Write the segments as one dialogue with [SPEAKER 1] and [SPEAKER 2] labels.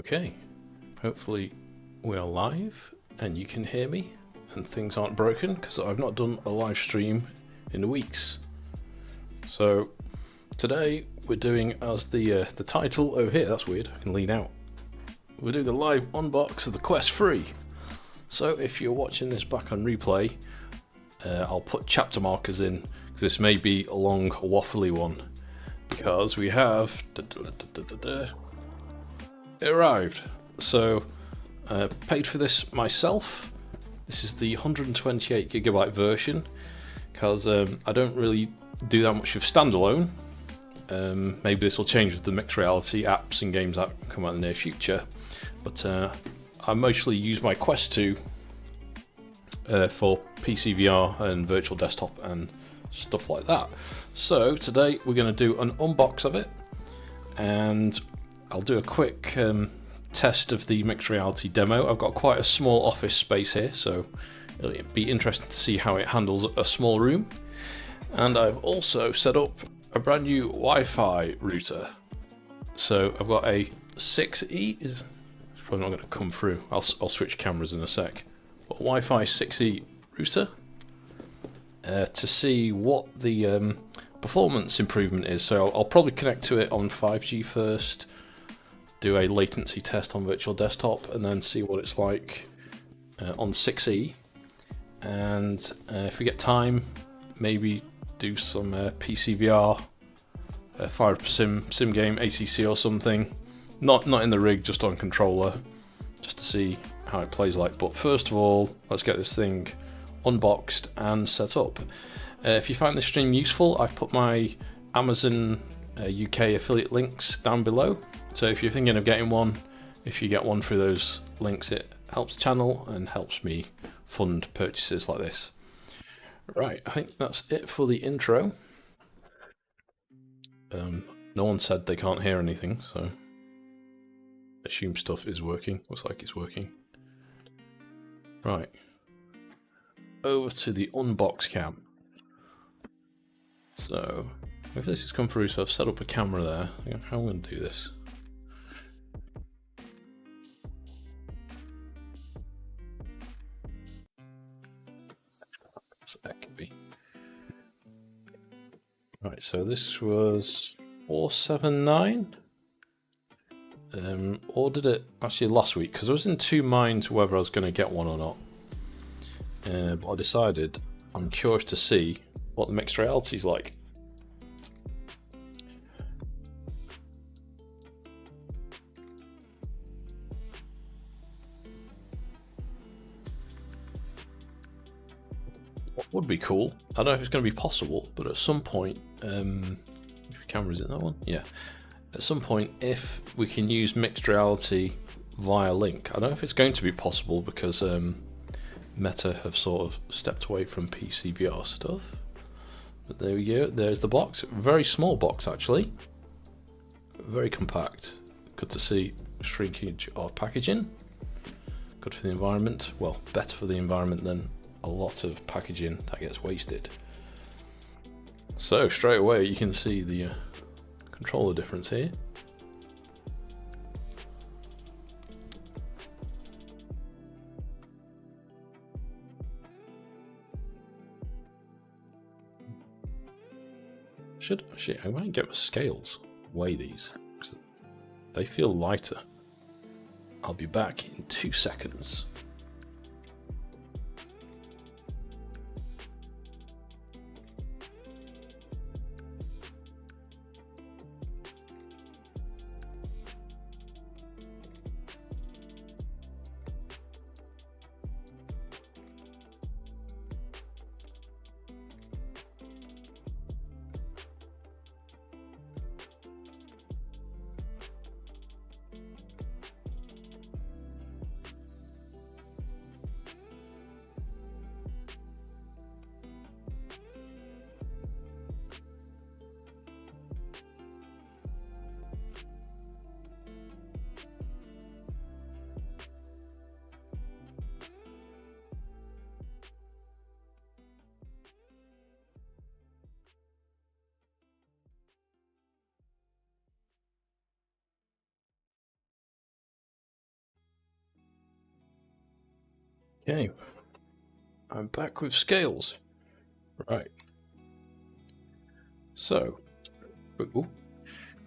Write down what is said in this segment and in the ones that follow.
[SPEAKER 1] Okay, hopefully we are live and you can hear me and things aren't broken, because I've not done a live stream in weeks. So today we're doing, as the title over here, that's weird, I can lean out. We're doing a live unbox of the Quest 3. So if you're watching this back on replay, I'll put chapter markers in, because this may be a long waffly one, because we have it arrived. So paid for this myself. This is the 128GB version, because I don't really do that much of standalone. Maybe this will change with the mixed reality apps and games that come out in the near future, but I mostly use my Quest 2 for PCVR and virtual desktop and stuff like that. So today we're going to do an unbox of it, and I'll do a quick test of the mixed reality demo. I've got quite a small office space here, so it'll be interesting to see how it handles a small room. And I've also set up a brand new Wi-Fi router. So I've got a 6E, it's probably not going to come through, I'll switch cameras in a sec. But Wi-Fi 6E router to see what the performance improvement is. So I'll probably connect to it on 5G first, do a latency test on virtual desktop, and then see what it's like on 6E. And if we get time, maybe do some PCVR, fire up sim game, ACC or something. Not in the rig, just on controller, just to see how it plays like. But first of all, let's get this thing unboxed and set up. If you find this stream useful, I've put my Amazon UK affiliate links down below. So if you're thinking of getting one, if you get one through those links, it helps the channel and helps me fund purchases like this. Right, I think that's it for the intro. No one said they can't hear anything, so assume stuff is working. Looks like it's working. Right, over to the unbox cam. So if this has come through, so I've set up a camera there. How am I going to do this? So that could be. Right, so this was 479. Ordered it actually last week because I was in two minds whether I was going to get one or not. But I decided I'm curious to see what the mixed reality is like. What would be cool, I don't know if it's going to be possible, but at some point, camera's in that one? Yeah. At some point, if we can use mixed reality via link, I don't know if it's going to be possible because Meta have sort of stepped away from PCVR stuff. But there we go, there's the box. Very small box actually. Very compact. Good to see shrinkage of packaging. Good for the environment. Well, better for the environment than a lot of packaging that gets wasted. So straight away you can see the controller difference here. I might get my scales, weigh these, because they feel lighter. I'll be back in 2 seconds. Okay, I'm back with scales. Right. So,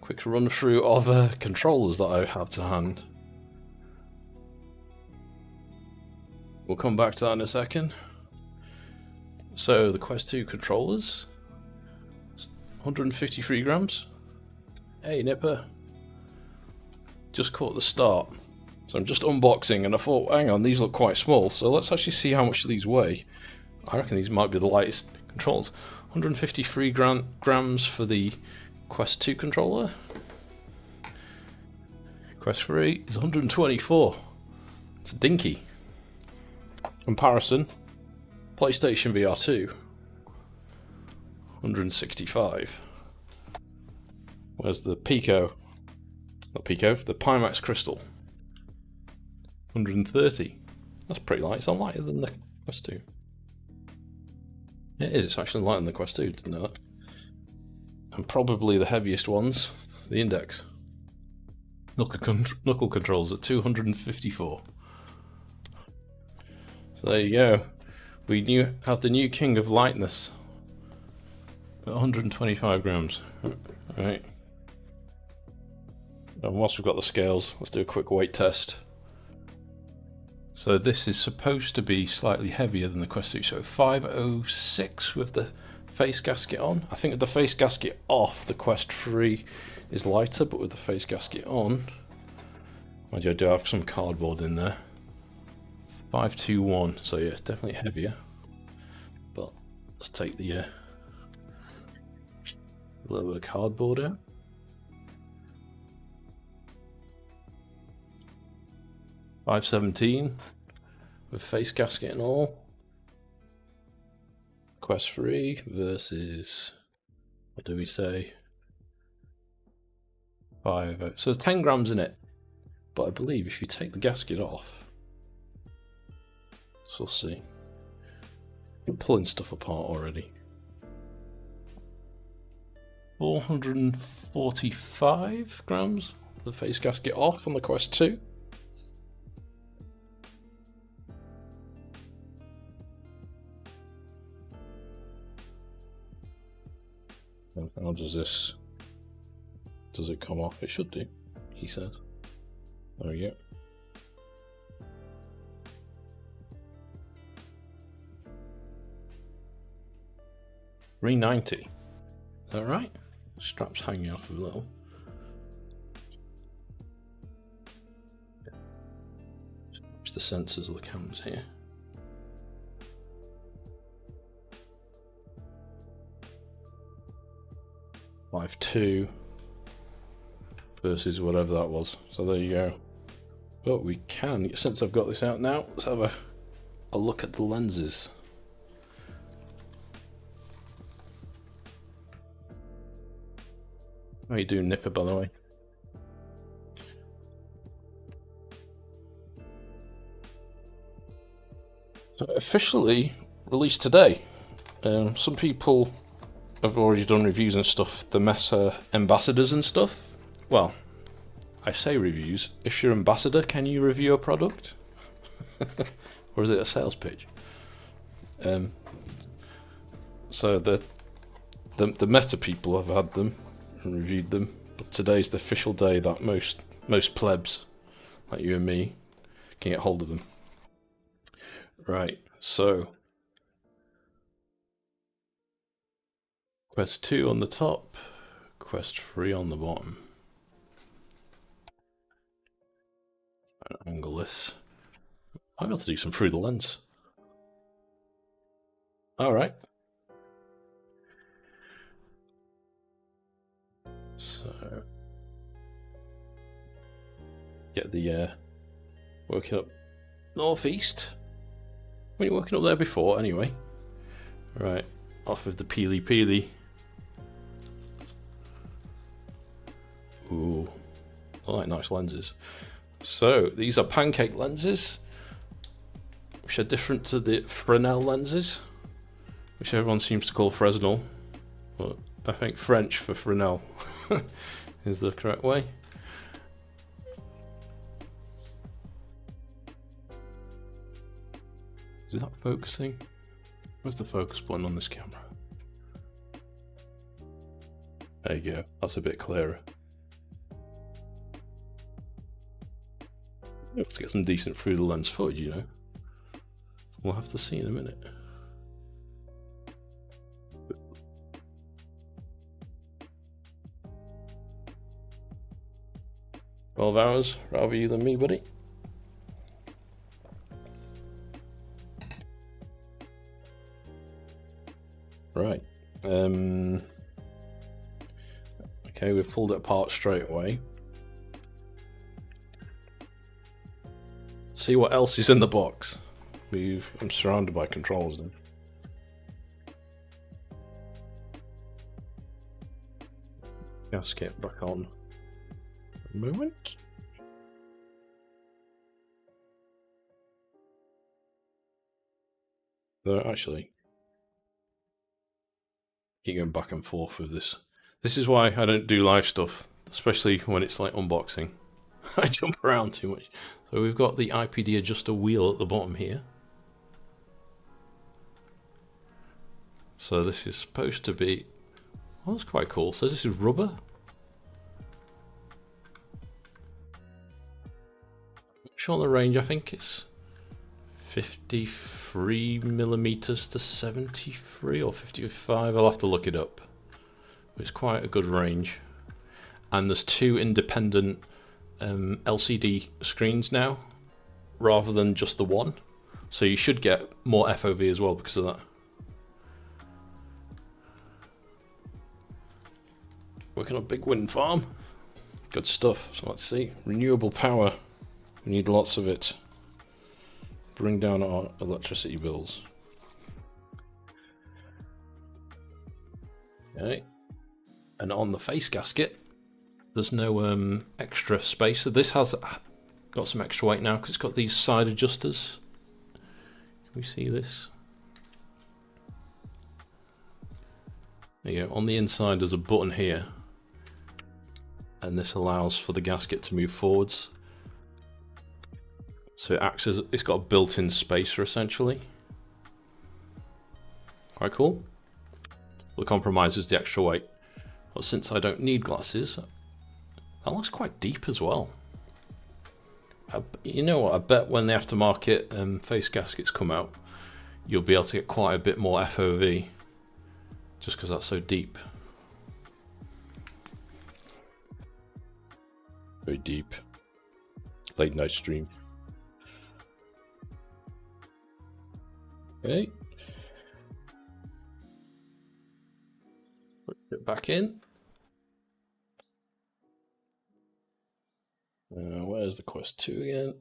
[SPEAKER 1] quick run through of controllers that I have to hand. We'll come back to that in a second. So the Quest 2 controllers, 153 grams. Hey Nipper, just caught the start. So I'm just unboxing and I thought, hang on, these look quite small, so let's actually see how much these weigh. I reckon these might be the lightest controllers. 153 grams for the Quest 2 controller. Quest 3 is 124. It's a dinky. Comparison, PlayStation VR 2, 165. Where's the Pico? Not Pico, the Pimax Crystal. 130. That's pretty light. It's lighter than the Quest 2. It is, it's actually lighter than the Quest 2, didn't know that. And probably the heaviest ones, the Index. Knuckle controls at 254. So there you go. We have the new king of lightness at 125 grams. Right. And whilst we've got the scales, let's do a quick weight test. So this is supposed to be slightly heavier than the Quest 2, so 506 with the face gasket on. I think with the face gasket off, the Quest 3 is lighter, but with the face gasket on, mind you, I do have some cardboard in there. 521, so yeah, it's definitely heavier. But let's take the little bit of cardboard out. $517 with face gasket and all. Quest 3 versus, what do we say? 5. So there's 10 grams in it, but I believe if you take the gasket off, so we'll see. I'm pulling stuff apart already. 445 grams. The face gasket off on the Quest 2. How does this? Does it come off? It should do, he said. There we go. $390. Is that right? Straps hanging off a little. It's the sensors of the cameras here. $5.2 versus whatever that was. So there you go. But we can, since I've got this out now, let's have a look at the lenses. How are you doing, Nipper, by the way? So officially released today. Some people have already done reviews and stuff, the Mesa ambassadors and stuff. Well, I say reviews. If you're ambassador, can you review a product? Or is it a sales pitch? So the Meta people have had them and reviewed them, but today's the official day that most plebs, like you and me, can get hold of them. Right, so Quest 2 on the top, Quest 3 on the bottom. Angle this. I've got to do some through the lens. Alright. So get the working up northeast. When you're working up there before, anyway. Right, off with the peely. Ooh, I like nice lenses. So these are pancake lenses, which are different to the Fresnel lenses, which everyone seems to call Fresnel, but I think French for Fresnel is the correct way. Is that focusing? Where's the focus button on this camera? There you go, that's a bit clearer. Let's get some decent through the lens footage, you know. We'll have to see in a minute. $12 rather you than me, buddy. Right. Okay, we've pulled it apart straight away. See what else is in the box. I'm surrounded by controls now. Gasket back on. A moment. So actually, keep going back and forth with this. This is why I don't do live stuff, especially when it's like unboxing. I jump around too much. So we've got the IPD adjuster wheel at the bottom here. So this is supposed to be, well, that's quite cool. So this is rubber. On the range, I think it's 53 millimeters to 73 or 55. I'll have to look it up. But it's quite a good range. And there's two independent LCD screens now, rather than just the one. So you should get more FOV as well because of that. Working on a big wind farm. Good stuff. So let's see. Renewable power. We need lots of it. Bring down our electricity bills. Okay. And on the face gasket, there's no extra space. So this has got some extra weight now because it's got these side adjusters. Can we see this? There you go. On the inside, there's a button here. And this allows for the gasket to move forwards. So it acts as, it's got a built-in spacer essentially. Quite cool. The compromise is the extra weight. But since I don't need glasses, that looks quite deep as well. You know what, I bet when the aftermarket face gaskets come out, you'll be able to get quite a bit more FOV, just because that's so deep. Very deep. Late night stream. Okay. Put it back in. Where's the Quest 2 again?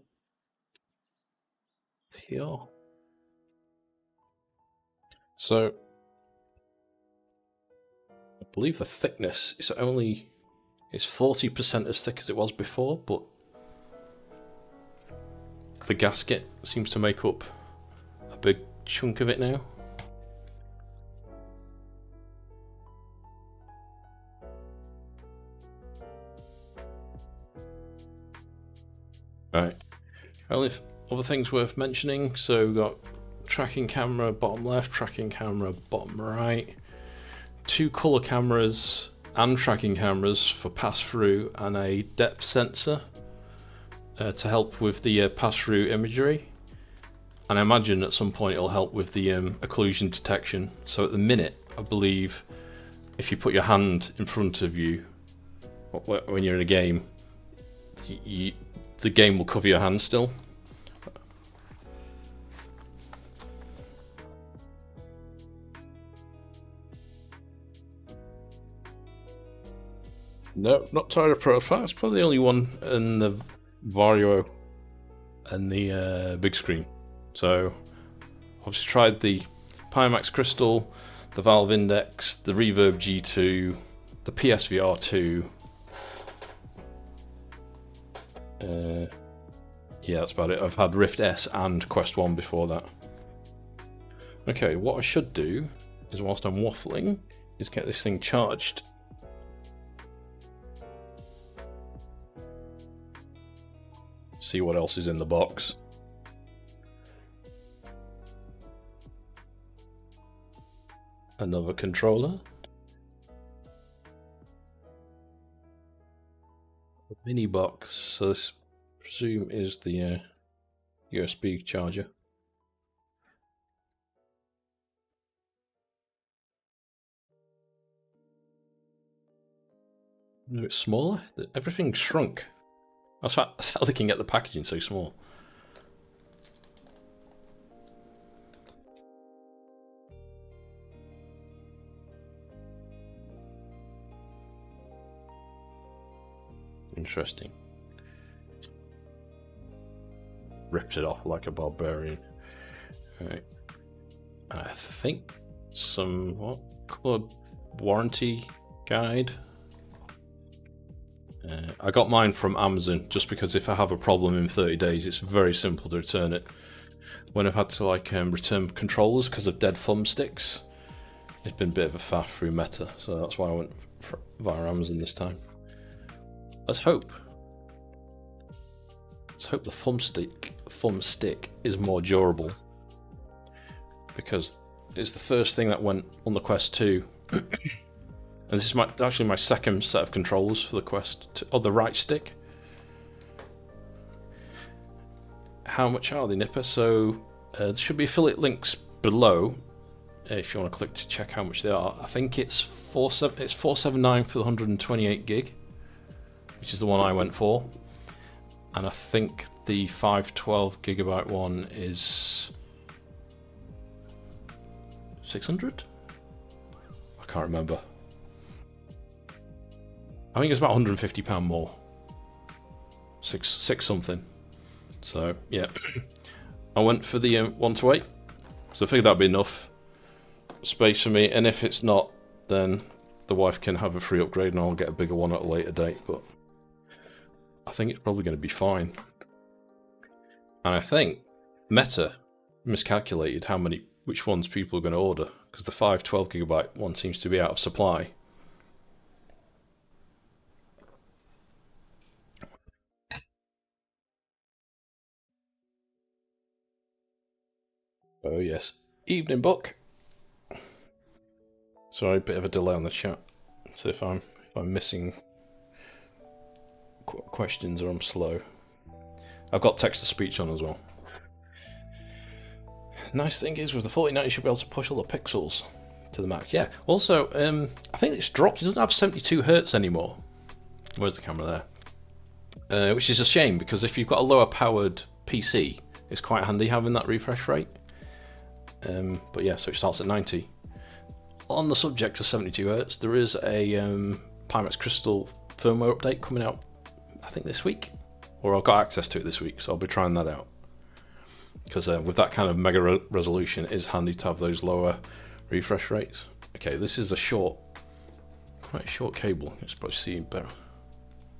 [SPEAKER 1] Here. So, I believe the thickness is only, it's 40% as thick as it was before, but the gasket seems to make up a big chunk of it now. Right. Only other things worth mentioning. So we've got tracking camera bottom left, tracking camera bottom right, 2 color cameras and tracking cameras for pass-through, and a depth sensor to help with the pass-through imagery. And I imagine at some point it'll help with the occlusion detection. So at the minute, I believe if you put your hand in front of you when you're in a game, the game will cover your hand still. No, not Tyra Pro 5. It's probably the only one in the Vario and the big screen. So, obviously tried the Pimax Crystal, the Valve Index, the Reverb G2, the PSVR 2. Yeah, that's about it. I've had Rift S and Quest 1 before that. Okay, what I should do is, whilst I'm waffling, is get this thing charged. See what else is in the box. Another controller. A mini box, so this I presume is the USB charger. A bit smaller. Everything shrunk. That's how they can get the packaging so small. Interesting. Ripped it off like a barbarian. Alright. I think some club warranty guide. I got mine from Amazon just because if I have a problem in 30 days, it's very simple to return it. When I've had to return controllers because of dead thumbsticks, it's been a bit of a faff through Meta, so that's why I went via Amazon this time. Let's hope the thumbstick is more durable, because it's the first thing that went on the Quest 2. And this is actually my second set of controllers for the Quest 2, the right stick. How much are they, Nipper? So there should be affiliate links below if you want to click to check how much they are. I think it's $479 for the 128 gig, which is the one I went for, and I think the 512 gigabyte one is 600. I can't remember. I think it's about £150 more. Six something. So yeah, I went for the 128. So I figured that'd be enough space for me. And if it's not, then the wife can have a free upgrade, and I'll get a bigger one at a later date. But I think it's probably going to be fine. And I think Meta miscalculated which ones people are going to order, because the 512 gigabyte one seems to be out of supply. Oh yes, evening book. Sorry, a bit of a delay on the chat. Let's see if I'm missing questions or I'm slow. I've got text to speech on as well. Nice thing is with the 4090 you should be able to push all the pixels to the max. Yeah. Also, I think it's dropped. It doesn't have 72 Hz anymore. Where's the camera there? Which is a shame, because if you've got a lower powered PC, it's quite handy having that refresh rate. But yeah, so it starts at 90. On the subject of 72 Hz, there is a Pimax Crystal firmware update coming out, I think this week, or I've got access to it this week, so I'll be trying that out. Because with that kind of mega resolution, it is handy to have those lower refresh rates. Okay, this is quite a short cable. It's probably seeing better.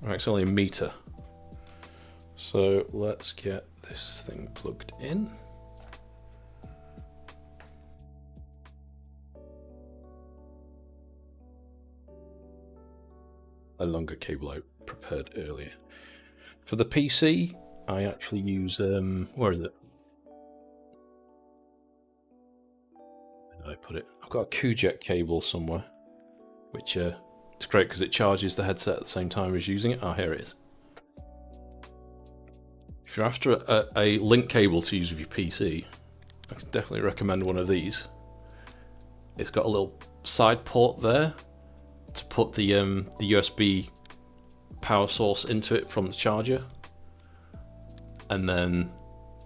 [SPEAKER 1] Right, it's only a meter. So let's get this thing plugged in. A longer cable I prepared earlier. For the PC, I actually use where is it? Where did I put it? I've got a QJet cable somewhere, which it's great because it charges the headset at the same time as using it. Oh, here it is. If you're after a link cable to use with your PC, I can definitely recommend one of these. It's got a little side port there to put the USB power source into it from the charger, and then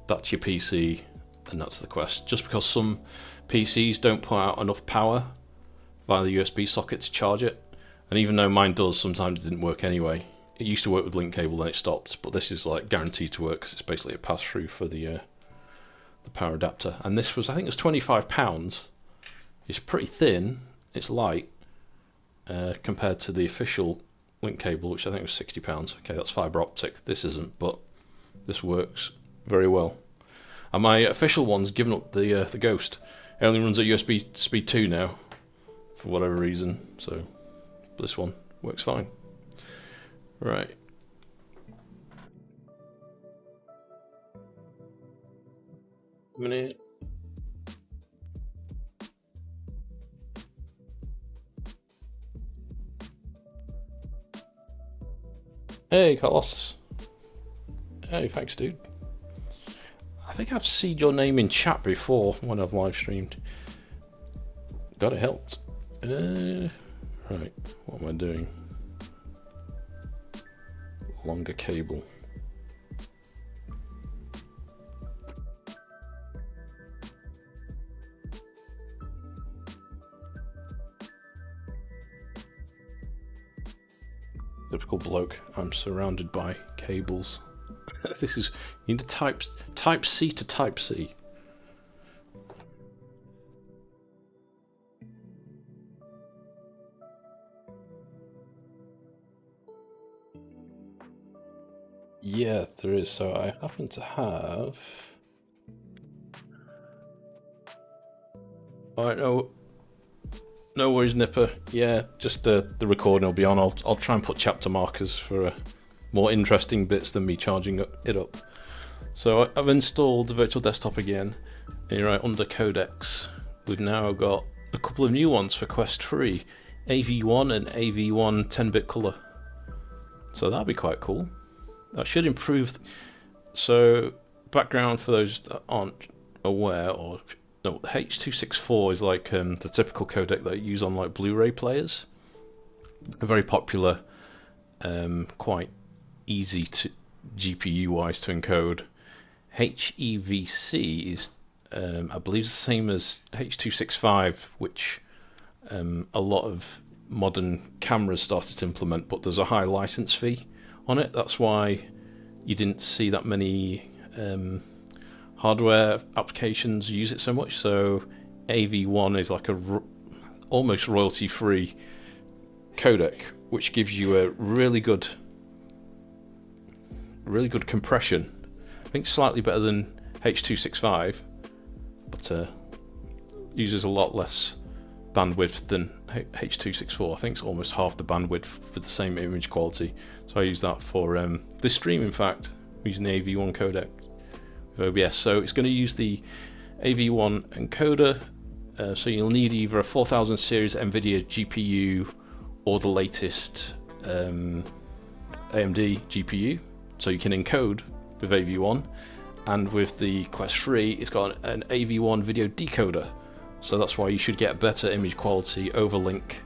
[SPEAKER 1] that's your PC, and that's the Quest. Just because some PCs don't put out enough power via the USB socket to charge it, and even though mine does, sometimes it didn't work anyway. It used to work with link cable, then it stopped, but this is like guaranteed to work because it's basically a pass-through for the power adapter. And this was, I think it was £25. It's pretty thin, it's light, compared to the official link cable, which I think was £60. Okay, that's fibre optic. This isn't, but this works very well. And my official one's given up the ghost. It only runs at USB speed 2 now, for whatever reason. So this one works fine. Right. A minute. Hey, Carlos. Hey, thanks, dude. I think I've seen your name in chat before when I've live streamed. Got it helped. Right, what am I doing? Longer cable. Typical bloke. I'm surrounded by cables. This is, you need to type C to type C. Yeah, there is. So I happen to have. Alright, no worries, Nipper. Yeah, just the recording will be on. I'll try and put chapter markers for more interesting bits than me charging it up. So I've installed the virtual desktop again, and you're right, under codecs. We've now got a couple of new ones for Quest 3, AV1 and AV1 10-bit color. So that'll be quite cool. That should improve. So background for those that aren't aware, or no, H.264 is like the typical codec that you use on like Blu-ray players. A very popular, quite easy to GPU-wise to encode. HEVC is, I believe, the same as H.265, which a lot of modern cameras started to implement, but there's a high license fee on it. That's why you didn't see that many hardware applications use it so much. So AV1 is like a almost royalty-free codec, which gives you a really good compression. I think slightly better than H.265, but uses a lot less bandwidth than H.264. I think it's almost half the bandwidth for the same image quality. So I use that for this stream, in fact, using the AV1 codec with OBS. So it's going to use the AV1 encoder, so you'll need either a 4000 series NVIDIA GPU or the latest AMD GPU, so you can encode with AV1. And with the Quest 3, it's got an AV1 video decoder, so that's why you should get better image quality over link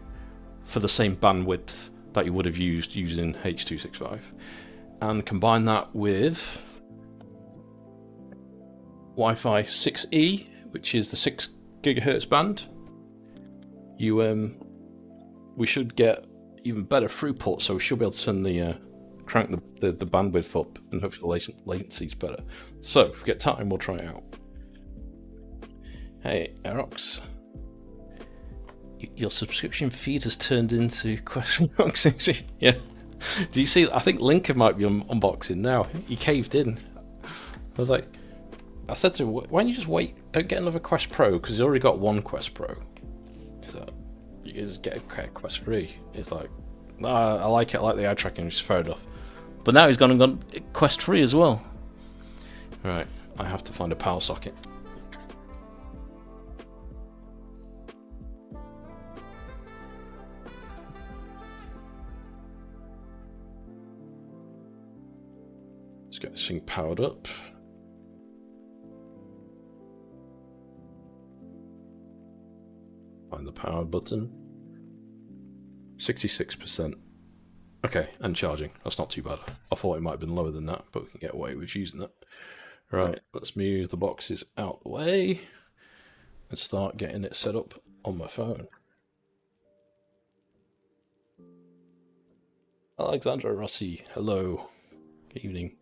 [SPEAKER 1] for the same bandwidth that you would have used using H.265. And combine that with Wi-Fi 6E, which is the 6 GHz band. We should get even better throughput, so we should be able to turn the crank the bandwidth up, and hopefully the latency's better. So if we get time, we'll try it out. Hey, Aerox. Your subscription feed has turned into Quest Unboxing. Yeah. Do you see? I think Lincoln might be unboxing now. He caved in. I was like, I said to him, why don't you just wait? Don't get another Quest Pro, because he's already got one Quest Pro. He's like, you just get a Quest 3. It's like, nah, I like it. I like the eye tracking, which is fair enough. But now he's gone and got Quest 3 as well. Right, I have to find a power socket. Let's get this thing powered up. Find the power button. 66%. Okay, and charging. That's not too bad. I thought it might have been lower than that, but we can get away with using that. Right, let's move the boxes out the way and start getting it set up on my phone. Alexandra Rossi, hello. Good evening.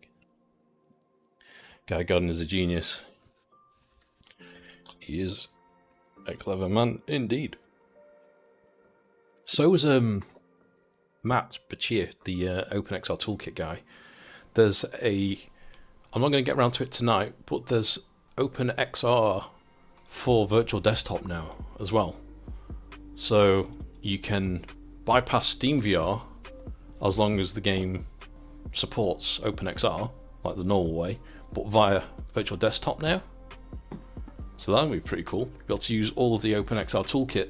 [SPEAKER 1] Guy Godden is a genius. He is a clever man indeed. So is Matt Bachir, the OpenXR Toolkit guy. There's I'm not going to get around to it tonight, but there's OpenXR for virtual desktop now as well. So you can bypass SteamVR as long as the game supports OpenXR, like the normal way, but via virtual desktop now. So that'll be pretty cool. You'll be able to use all of the OpenXR Toolkit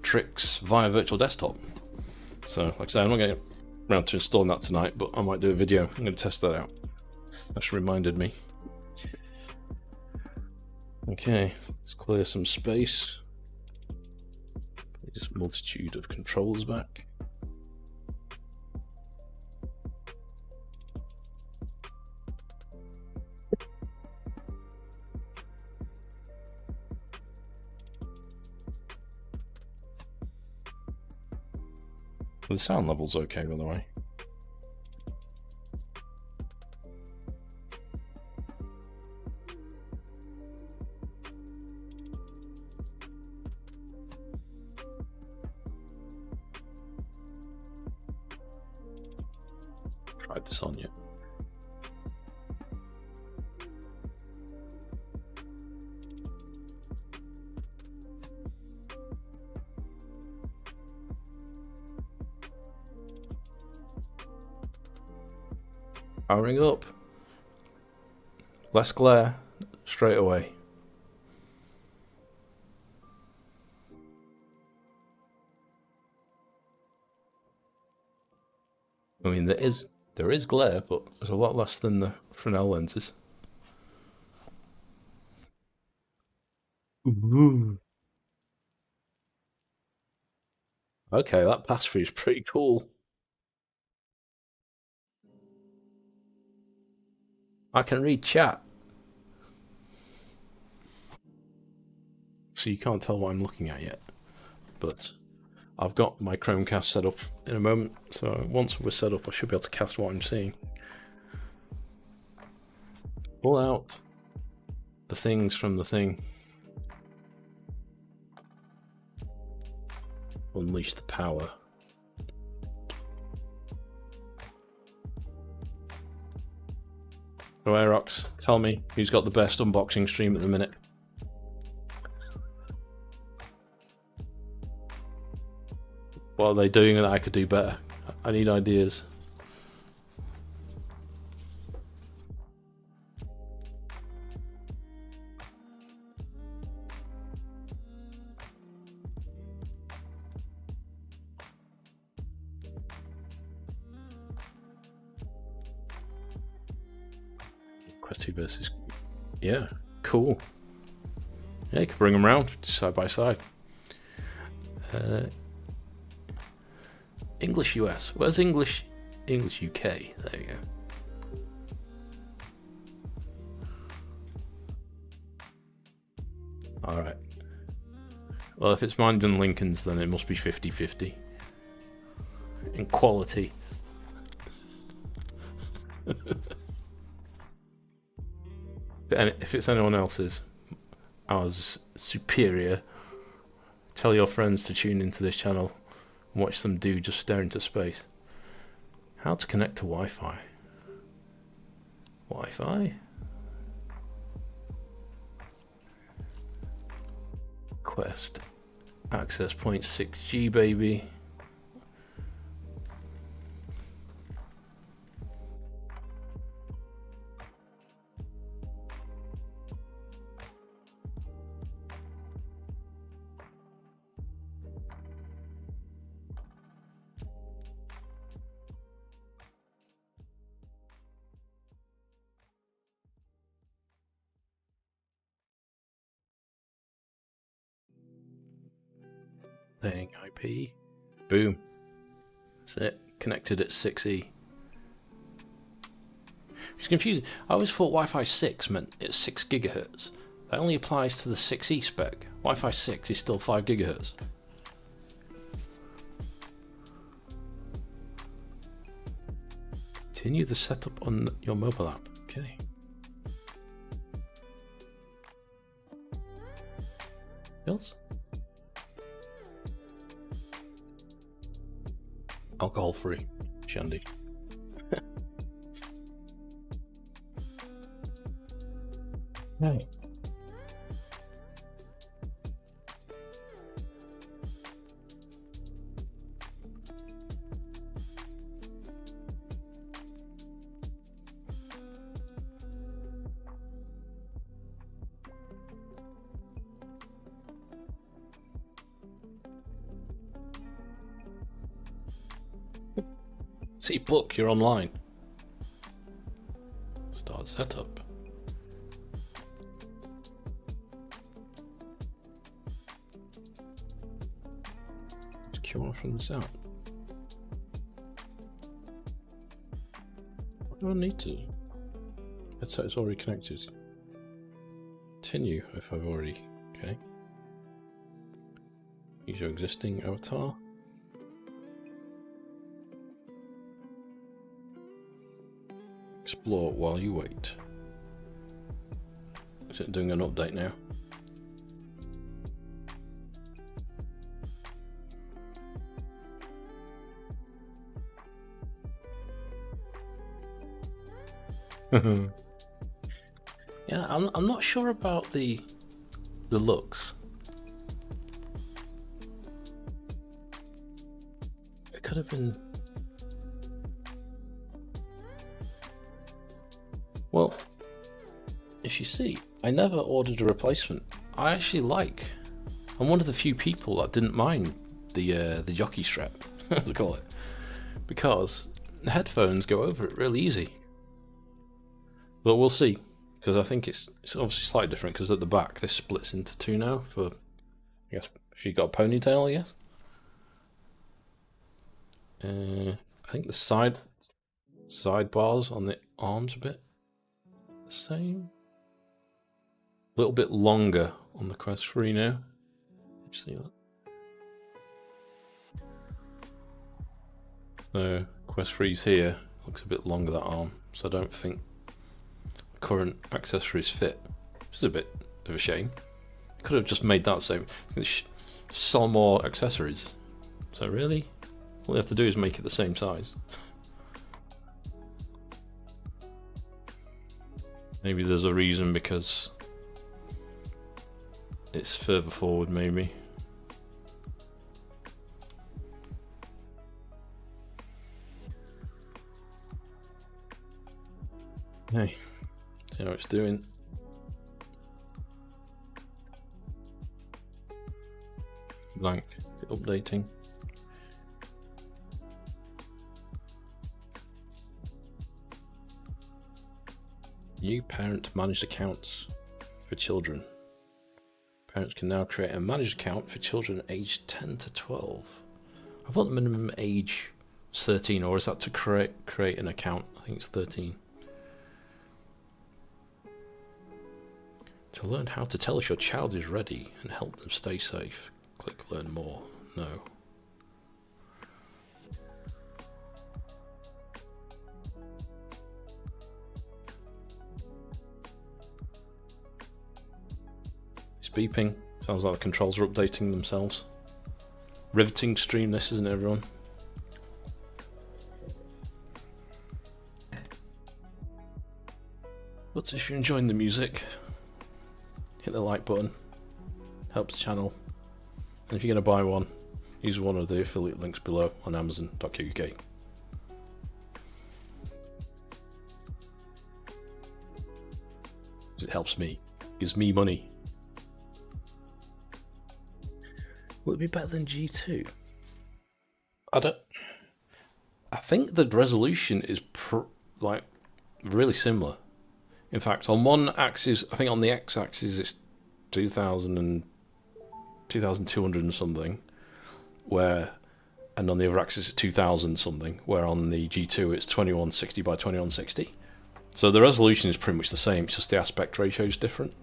[SPEAKER 1] tricks via virtual desktop. So, like I say, I'm not going to around to installing that tonight, but I might do a video. I'm going to test that out. That's reminded me. Okay, let's clear some space. Put this multitude of controls back. The sound level's okay, by the way. Tried this on yet. Powering up. Less glare straight away. I mean, there is glare, but there's a lot less than the Fresnel lenses. Ooh. Okay, that pass-through is pretty cool. I can read chat. So you can't tell what I'm looking at yet, but I've got my Chromecast set up in a moment, so once we're set up I should be able to cast what I'm seeing. Pull out the things from the thing. Unleash the power. So Aerox, tell me who's got the best unboxing stream at the minute. What are they doing that I could do better? I need ideas. Quest 2 versus... Yeah, cool. Yeah, you can bring them around side by side. English US. Where's English UK? There you go. Alright. Well, if it's mine and Lincoln's, then it must be 50-50. In quality. And if it's anyone else's, ours superior, tell your friends to tune into this channel and watch some dude just stare into space. How to connect to Wi-Fi? Wi-Fi? Quest. Access point 6G, baby. Playing IP. Boom. That's it. Connected at 6E. It's confusing. I always thought Wi-Fi 6 meant it's 6 gigahertz. That only applies to the 6E spec. Wi-Fi 6 is still 5 gigahertz. Continue the setup on your mobile app. Okay. Else? Alcohol free, Shandy. Right. See, book, you're online. Start setup. Let's cue on from this out. I don't need to. Headset is already connected. Continue if I've already. Okay. Use your existing avatar. Explore while you wait. Is it doing an update now? Yeah, I'm not sure about the looks. It could have been. Well, if you see, I never ordered a replacement. I actually like. I'm one of the few people that didn't mind the jockey strap, as I call it, because the headphones go over it really easy. But we'll see, because I think it's obviously slightly different. Because at the back, this splits into two now. For I guess she got a ponytail. I guess. I think the sidebars on the arms a bit the same. A little bit longer on the Quest 3 now. Did you see that? So Quest 3's here. Looks a bit longer, that arm. So I don't think the current accessories fit. Which is a bit of a shame. Could have just made that same. Sell more accessories. So really? All you have to do is make it the same size. Maybe there's a reason, because it's further forward, maybe. Hey, see how it's doing. Blank, updating. New parent managed accounts for children. Parents can now create a managed account for children aged 10 to 12. I thought the minimum age was 13, or is that to create an account? I think it's 13. To learn how to tell if your child is ready and help them stay safe, click learn more. No. Beeping. Sounds like the controls are updating themselves. Riveting stream this, isn't it, everyone? But if you're enjoying the music, hit the like button. Helps the channel. And if you're going to buy one, use one of the affiliate links below on Amazon.co.uk. It helps me. Gives me money. Will it be better than G2? I think the resolution is like really similar. In fact, on one axis, I think on the x-axis it's 2200 and something, and on the other axis it's 2000 something, where on the G2 it's 2160 by 2160. So the resolution is pretty much the same. It's just the aspect ratio is different.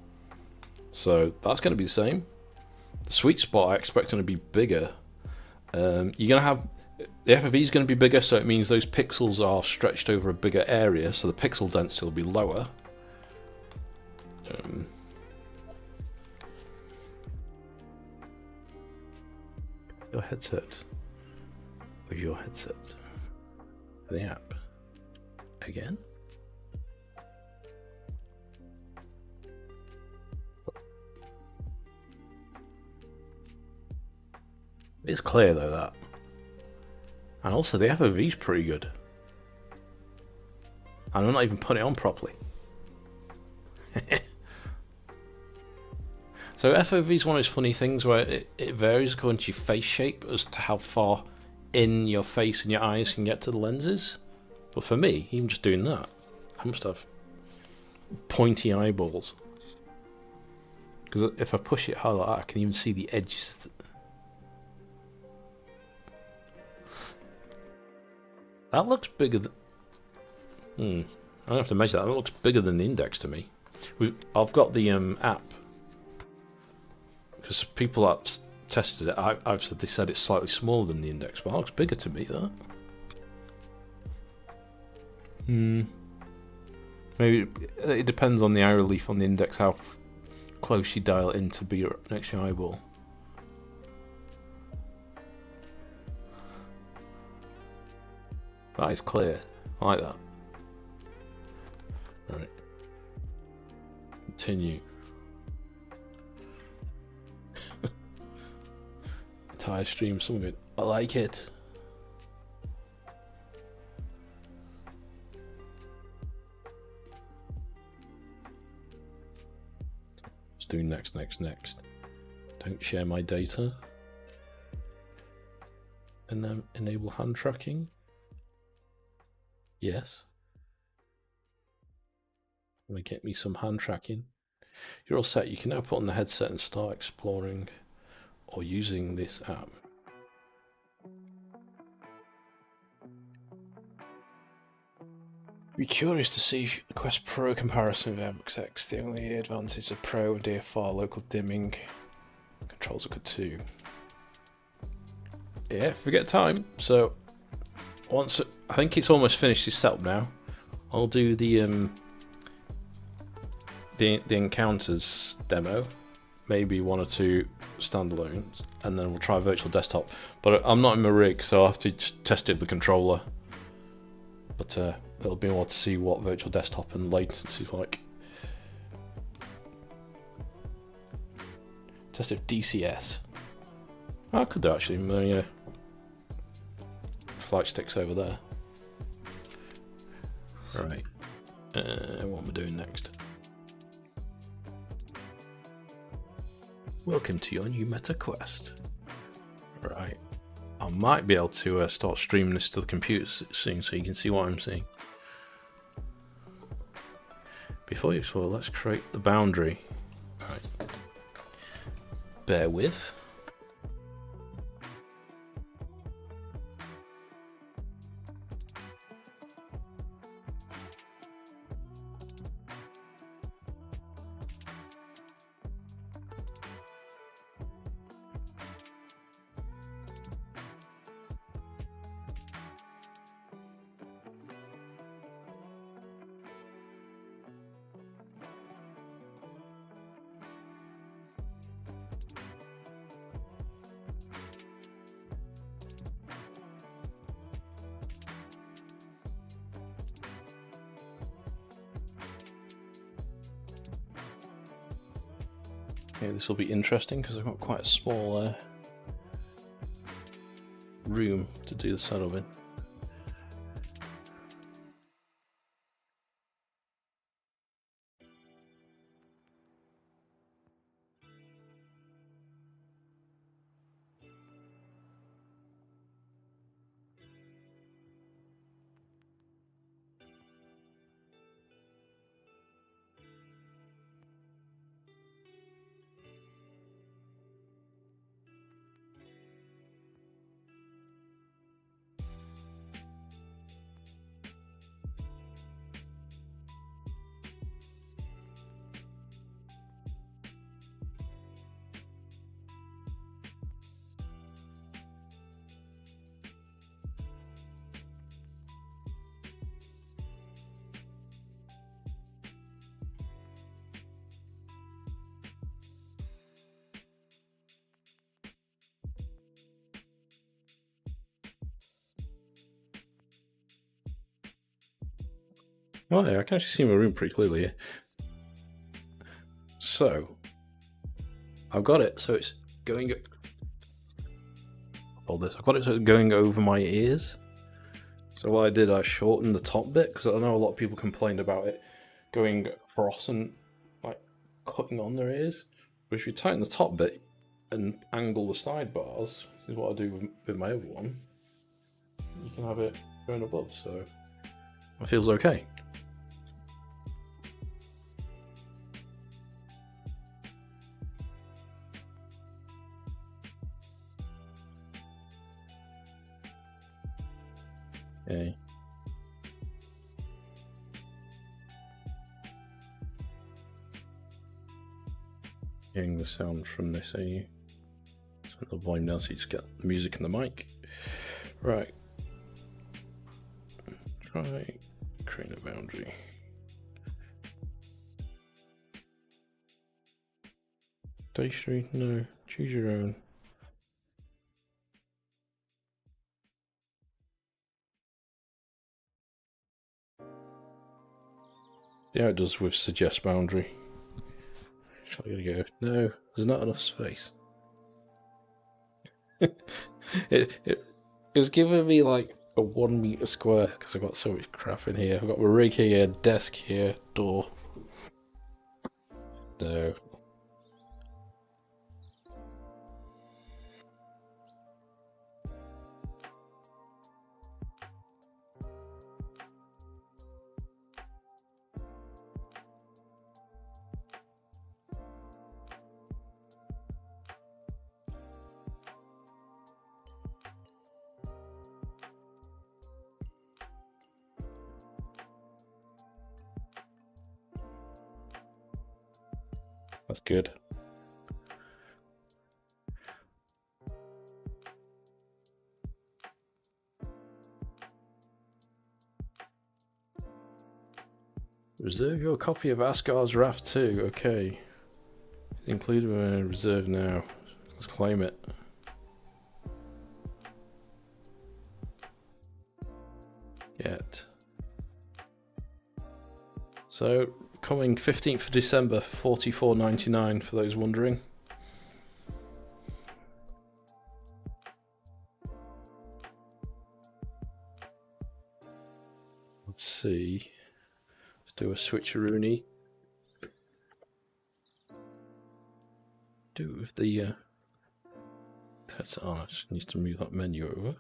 [SPEAKER 1] So that's going to be the same. The sweet spot I expect going to be bigger. You're going to have the FOV is going to be bigger, so it means those pixels are stretched over a bigger area, so the pixel density will be lower. Your headset. With your headset. The app. Again? It's clear though, that. And also the FOV is pretty good. And I'm not even putting it on properly. So FOV is one of those funny things where it varies according to your face shape as to how far in your face and your eyes can get to the lenses. But for me, even just doing that, I must have pointy eyeballs. Because if I push it hard like that, I can even see the edges. That looks bigger than... I don't have to measure that. That looks bigger than the index to me. I've got the app. Because people that tested it, I've said they said it's slightly smaller than the index, but that looks bigger to me, that. Maybe it depends on the eye relief on the index, how close you dial it in to be next to your eyeball. That is clear. I like that. Right. Continue. Entire stream, some of it. I like it. Let's do next. Don't share my data. And then enable hand tracking. Yes. Gonna get me some hand tracking. You're all set. You can now put on the headset and start exploring or using this app. Be curious to see the Quest Pro comparison with Unbox X. The only advantage of Pro and DFR local dimming. Controls are good too. Yeah, if we get time. So once I think it's almost finished this setup now, I'll do the encounters demo, maybe 1 or 2 standalones, and then we'll try virtual desktop. But I'm not in my rig, so I'll have to just test it with the controller. But it'll be more to see what virtual desktop and latency is like. Test it with DCS. I could do actually. My flight stick's over there. Right. What am I doing next? Welcome to your new Meta Quest. Right. I might be able to start streaming this to the computer soon so you can see what I'm seeing. Before you explore, let's create the boundary. Right. Bear with. Okay, this will be interesting because I've got quite a small room to do the setup in. Oh yeah, I can actually see my room pretty clearly here. So, I've got it, so it's going... Hold this, I've got it so it's going over my ears. So what I did, I shortened the top bit, because I know a lot of people complained about it going across and like cutting on their ears. But if you tighten the top bit and angle the sidebars, is what I do with my other one, you can have it going above, so it feels okay. Okay. Hearing the sound from this, are you? So the volume down so you just get the music in the mic. Right. Try create a boundary. Stationary? No. Choose your own. See how it does with suggest boundary. So I gotta go. No, there's not enough space. It's giving me like a 1 meter square because I've got so much crap in here. I've got my rig here, desk here, door. No. That's good. Reserve your copy of Asgar's Wrath 2. Okay. It's included in reserve now. Let's claim it. Yet. So, coming 15th of December, $44.99 for those wondering. Let's see. Let's do a switcheroony. Do it with the that's I just need to move that menu over.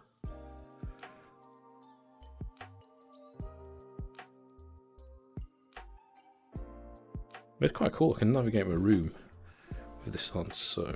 [SPEAKER 1] It's quite cool. I can navigate my room with this on, so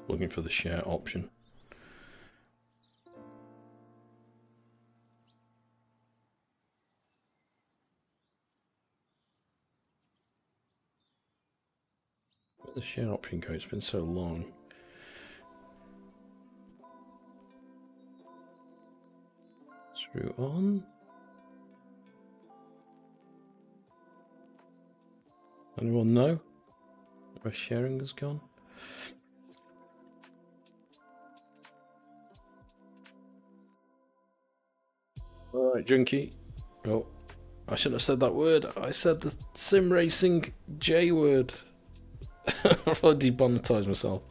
[SPEAKER 1] looking for the share option. Where the share option go? It's been so long. Screw on. Anyone know where sharing has gone? Alright, Junkie. Oh, I shouldn't have said that word. I said the sim racing J word. I've already demonetized myself.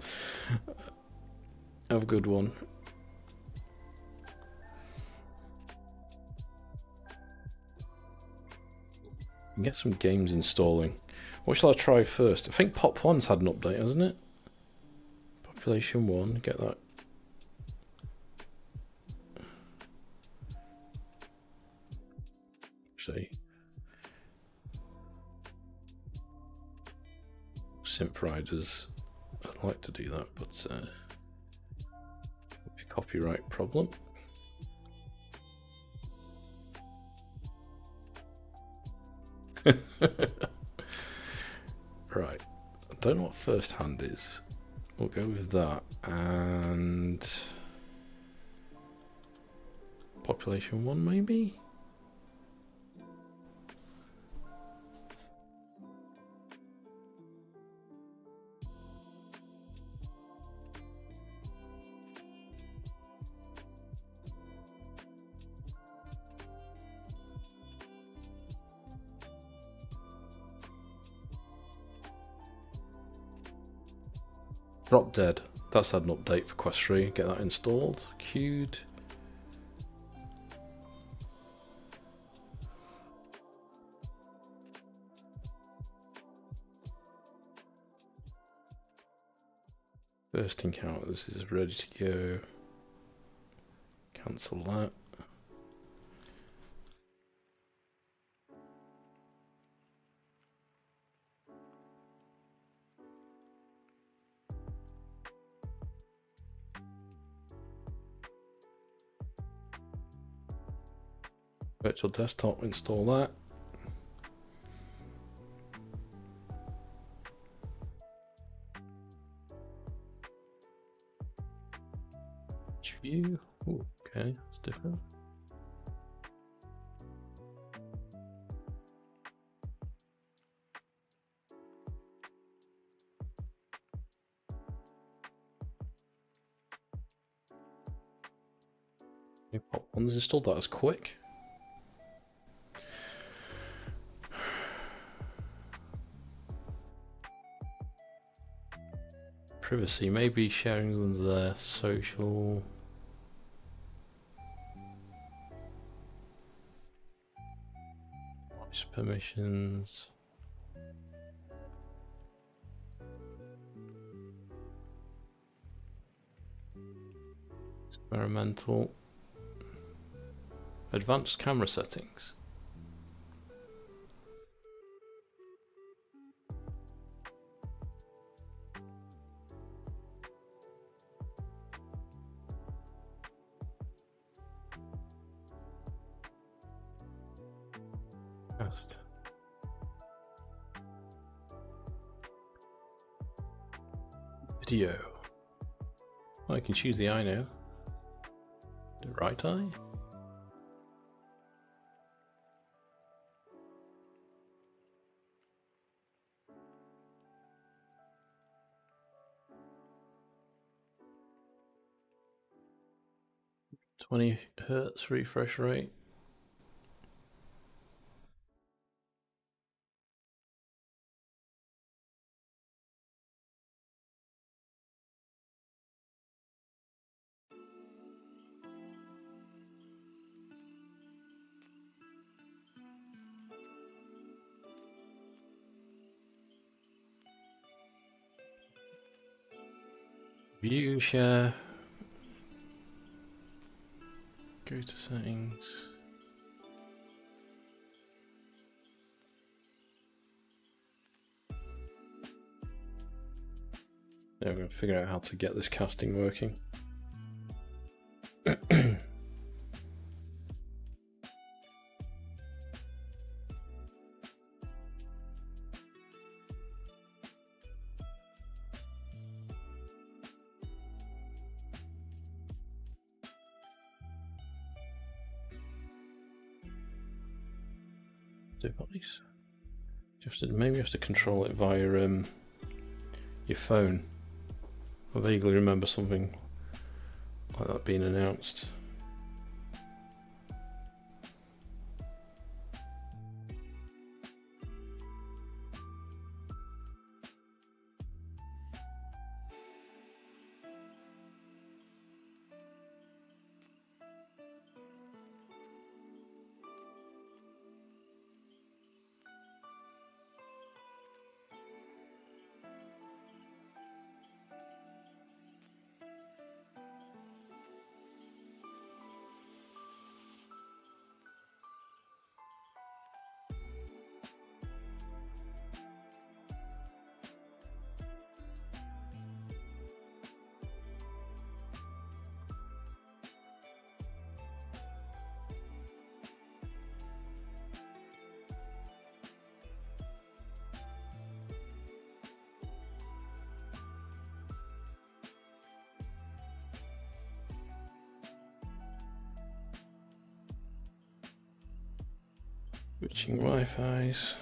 [SPEAKER 1] Have a good one. Get some games installing. What shall I try first? I think Pop 1's had an update, hasn't it? Population 1, get that. See. Synth Riders. I'd like to do that, but a copyright problem. Right. I don't know what first hand is. We'll go with that. And population 1 maybe? Drop Dead. That's had an update for Quest 3. Get that installed. Queued. First encounters is ready to go. Cancel that. Virtual desktop, install that. View. Ooh, okay, that's different. Pop one's installed. That was quick. Privacy, maybe sharing them there. Social. Voice permissions. Experimental. Advanced camera settings. Cast. Video. I can choose the eye now. The right eye. .20 Hz refresh rate. View share. Go to settings. Now we're going to figure out how to get this casting working. Device. Maybe you have to control it via your phone. I vaguely remember something like that being announced. Switching Wi-Fi's.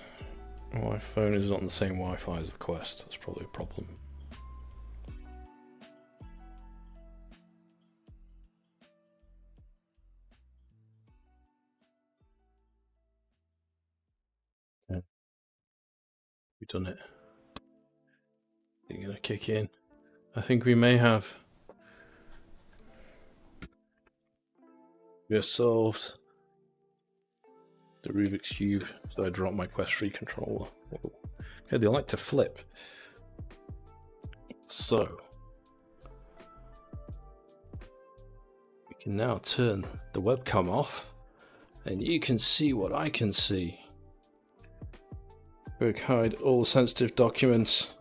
[SPEAKER 1] My phone is on the same Wi-Fi as the Quest. That's probably a problem. Yeah. We've done it. You're gonna kick in. I think we may have. We have solved the Rubik's Cube. So I dropped my Quest 3 controller. Whoa. Okay, they like to flip. So we can now turn the webcam off and you can see what I can see. We hide all sensitive documents.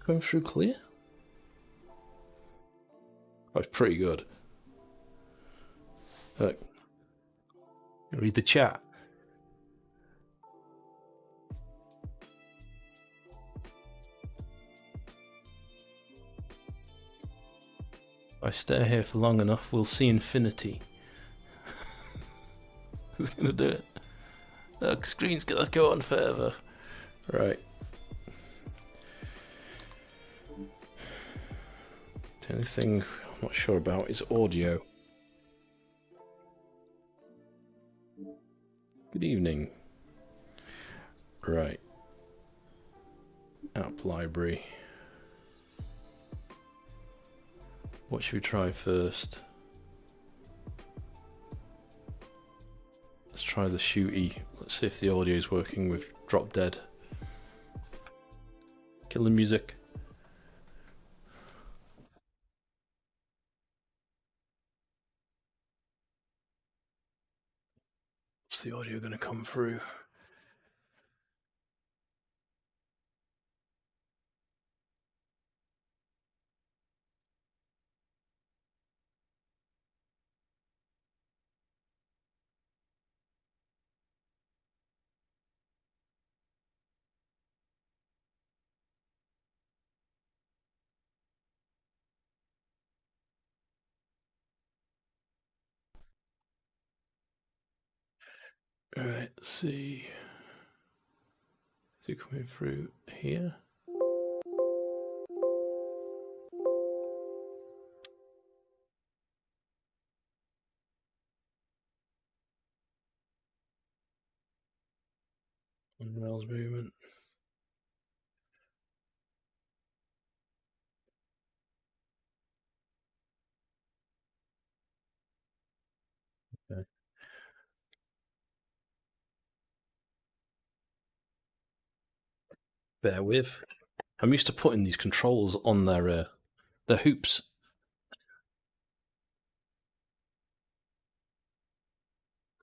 [SPEAKER 1] Going through clear? That's pretty good. Look. Read the chat. If I stay here for long enough, we'll see infinity. Who's gonna do it? Look, screen's gonna go on forever. Right. The only thing I'm not sure about is audio. Good evening. Right. App library. What should we try first? Let's try the shooty. Let's see if the audio is working with Drop Dead. Kill the music. What's the audio going to come through? Alright, let's see. Is it coming through here? Rails movement. Okay. Bear with. I'm used to putting these controls on their hoops.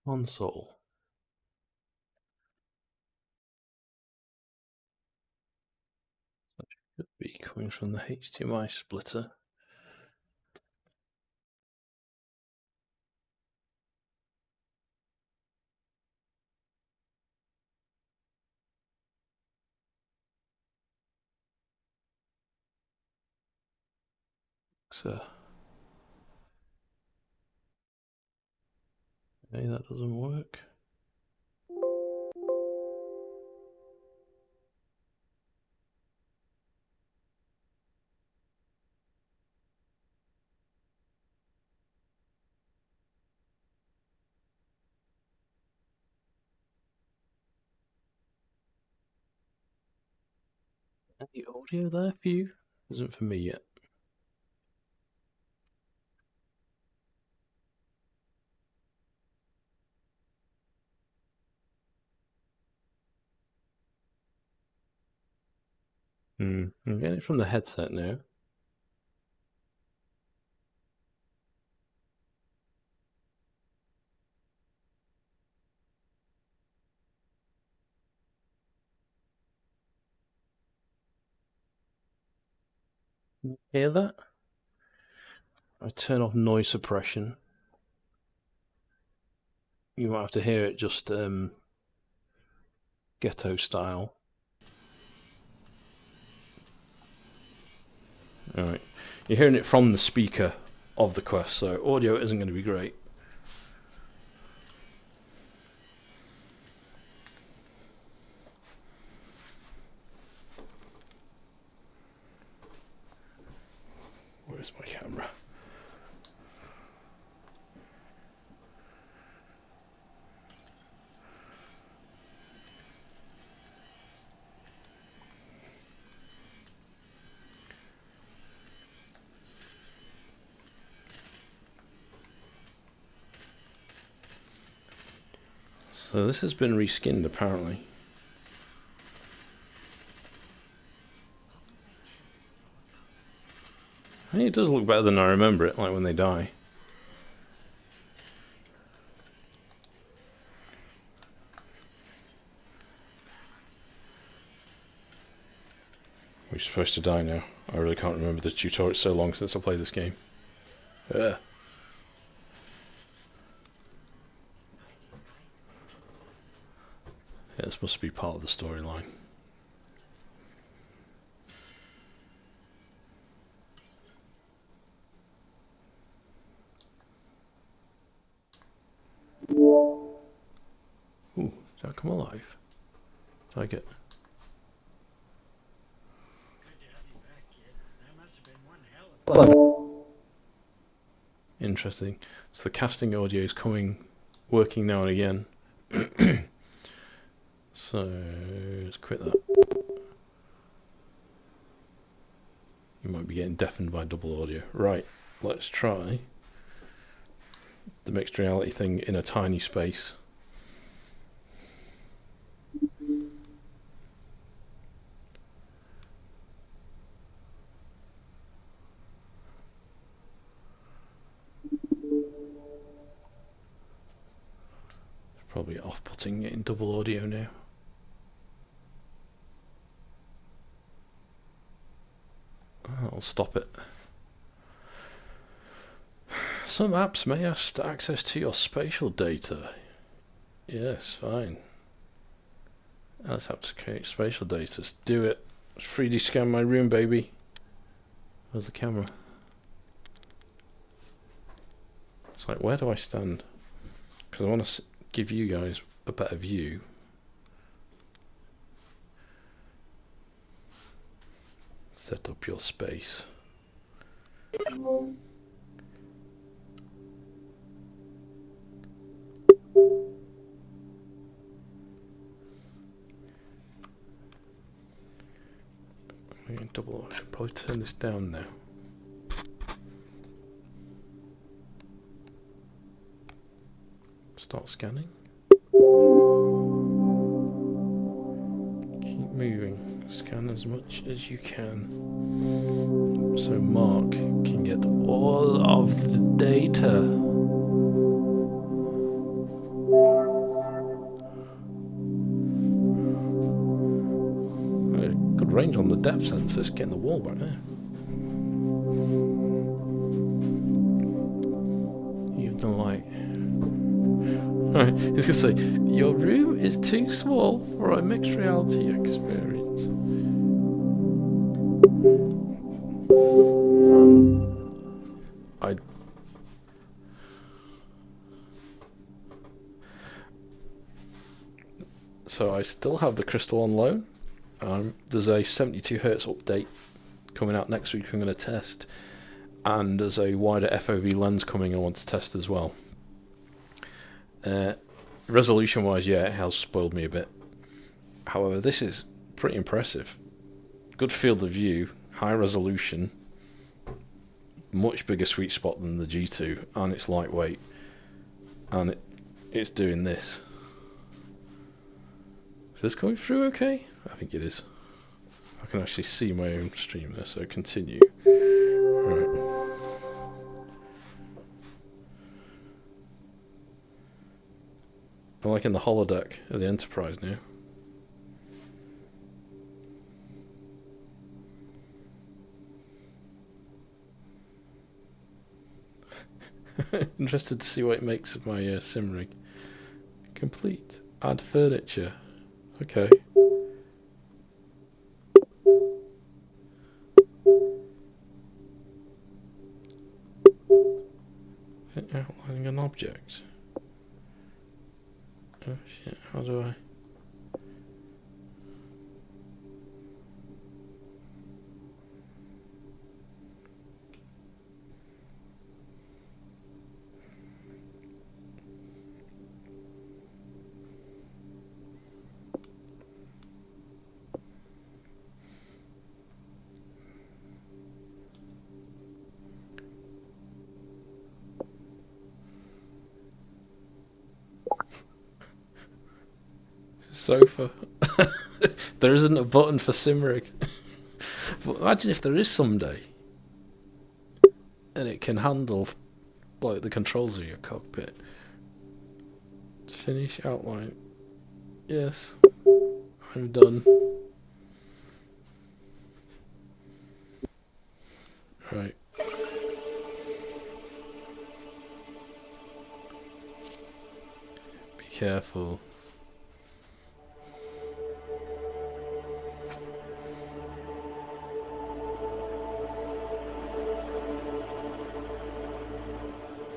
[SPEAKER 1] Console. That should be coming from the HDMI splitter. So, okay, that doesn't work. Any audio there for you? Isn't for me yet. I'm getting it from the headset now. Can you hear that? I turn off noise suppression. You might have to hear it just ghetto style. Alright. You're hearing it from the speaker of the Quest, so audio isn't going to be great. Where's my camera? So this has been reskinned apparently. I think it does look better than I remember it, like when they die. We're supposed to die now. I really can't remember the tutorial. It's so long since I played this game. Yeah, this must be part of the storyline. Ooh, did I come alive? Did I get... Interesting. So the casting audio is working now and again. So let's quit that. You might be getting deafened by double audio. Right, let's try the mixed reality thing in a tiny space. Probably off-putting it in double audio now. I'll stop it. Some apps may ask access to your spatial data. Yes, fine. Let's have to create spatial data. Let's do it. Let's 3D scan my room, baby. Where's the camera? It's like, where do I stand? Because I want to give you guys a better view. Set up your space. Double. I should probably turn this down now. Start scanning. Keep moving. Scan as much as you can. So Mark can get all of the data. Good range on the depth sensor. Let's get in the wall back there. Even the light. Alright, I was gonna say, your room is too small for a mixed reality experience. So I still have the crystal on loan. There's a 72Hz update coming out next week I'm going to test, and there's a wider FOV lens coming I want to test as well. Resolution wise, yeah, it has spoiled me a bit. However, this is pretty impressive. Good field of view, high resolution, much bigger sweet spot than the G2, and it's lightweight, and it's doing this. Is this coming through okay? I think it is. I can actually see my own stream there, so continue. Right. I'm like in the holodeck of the Enterprise now. Interested to see what it makes of my sim rig. Complete. Add furniture. Okay. Outlining an object. Oh shit, how do I... sofa. There isn't a button for Simrig. But imagine if there is someday. And it can handle like the controls of your cockpit. Finish outline. Yes. I'm done. Right. Be careful.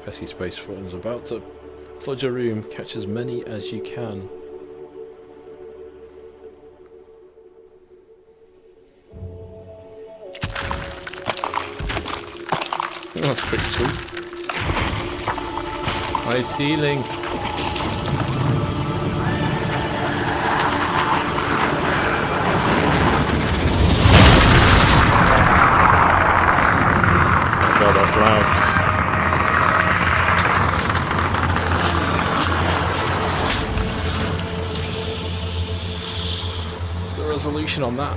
[SPEAKER 1] Pesky space phone's about to flood your room. Catch as many as you can. Oh, that's pretty sweet. High ceiling. Oh god, that's loud. Resolution on that.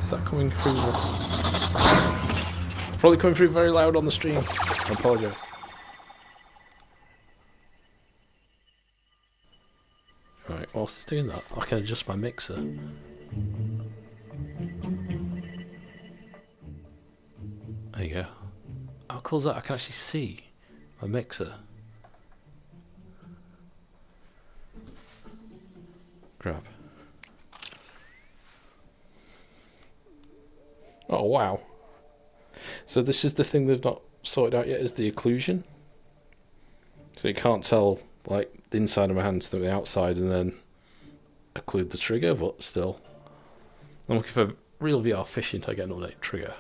[SPEAKER 1] Is that coming through? Probably coming through very loud on the stream. I apologise. Right, whilst it's doing that, I can adjust my mixer. There you go. How cool is that? I can actually see my mixer. Grab. Oh wow. So this is the thing they've not sorted out yet, is the occlusion. So you can't tell like the inside of my hand to the outside and then occlude the trigger, but still. I'm looking for real VR fishing to get an update trigger.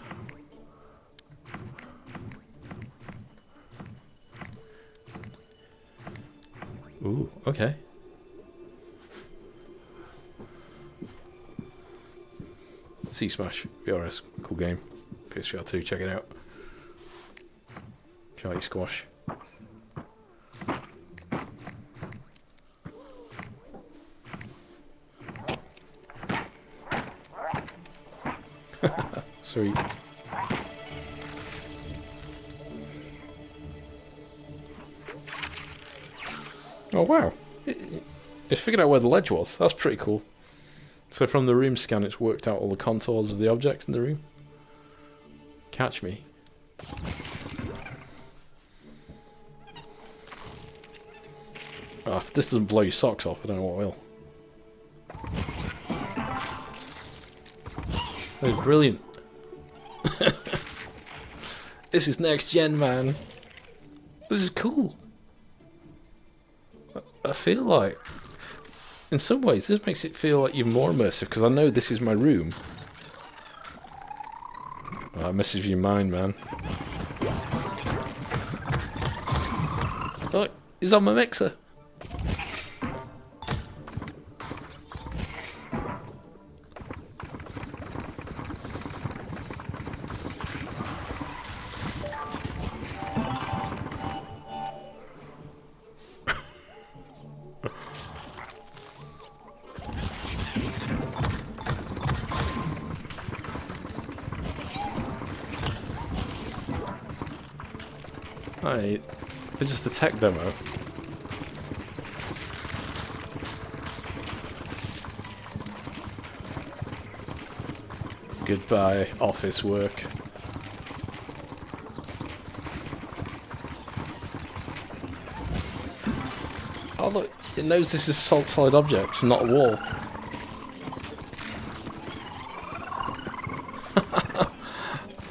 [SPEAKER 1] Ooh, okay. Sea Smash, VRS, cool game. PCVR 2, check it out. Shiny squash. Sweet. Oh wow. It's figured out where the ledge was. That's pretty cool. So from the room scan, it's worked out all the contours of the objects in the room. Catch me. Oh, if this doesn't blow your socks off, I don't know what will. That is brilliant. This is next gen, man. This is cool. I feel like, in some ways, this makes it feel like even more immersive, because I know this is my room. Oh, that messes your mind, man. Look, he's on my mixer. Right, it's just a tech demo. Goodbye, office work. Oh look, it knows this is a solid object, not a wall.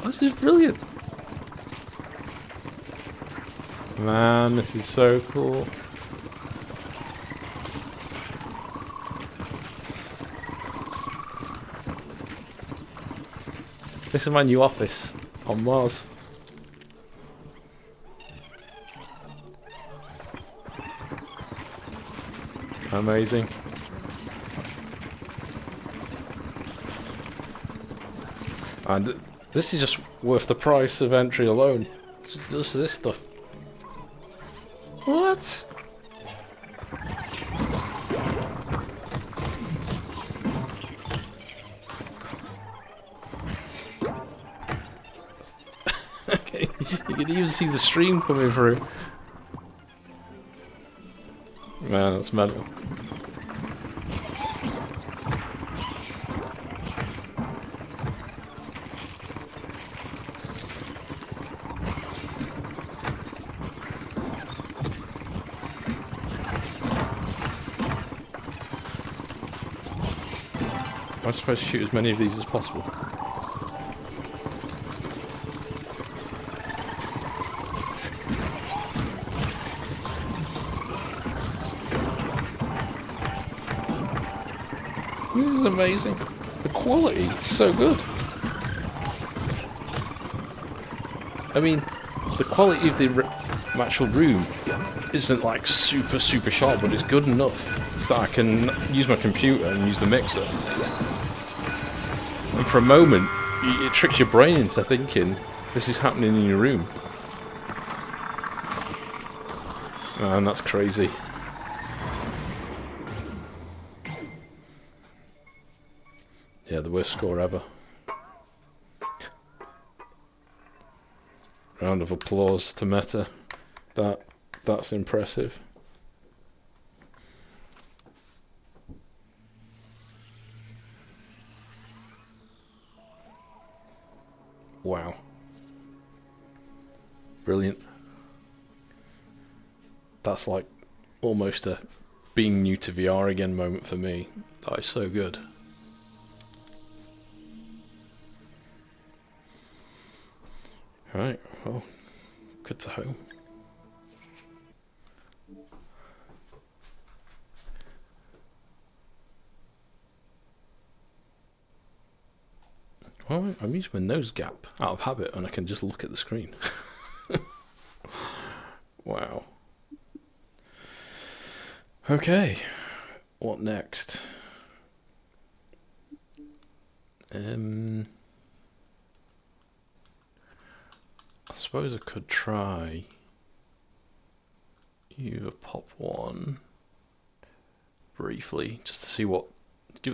[SPEAKER 1] This is brilliant. Man, this is so cool. This is my new office on Mars. Amazing. And this is just worth the price of entry alone. Just this stuff. What? You can even see the stream coming through. Man, that's mental. I'm supposed to shoot as many of these as possible. This is amazing. The quality is so good. I mean, the quality of the actual room isn't like super sharp, but it's good enough that I can use my computer and use the mixer. And for a moment, it tricks your brain into thinking this is happening in your room. Man, that's crazy. Yeah, the worst score ever. Round of applause to Meta. That's impressive. Wow. Brilliant. That's like almost a being new to VR again moment for me. That is so good. Right, well, good to home. Well, I'm using my nose gap out of habit and I can just look at the screen. Wow. Okay, what next? I suppose I could try either pop one briefly just to see what.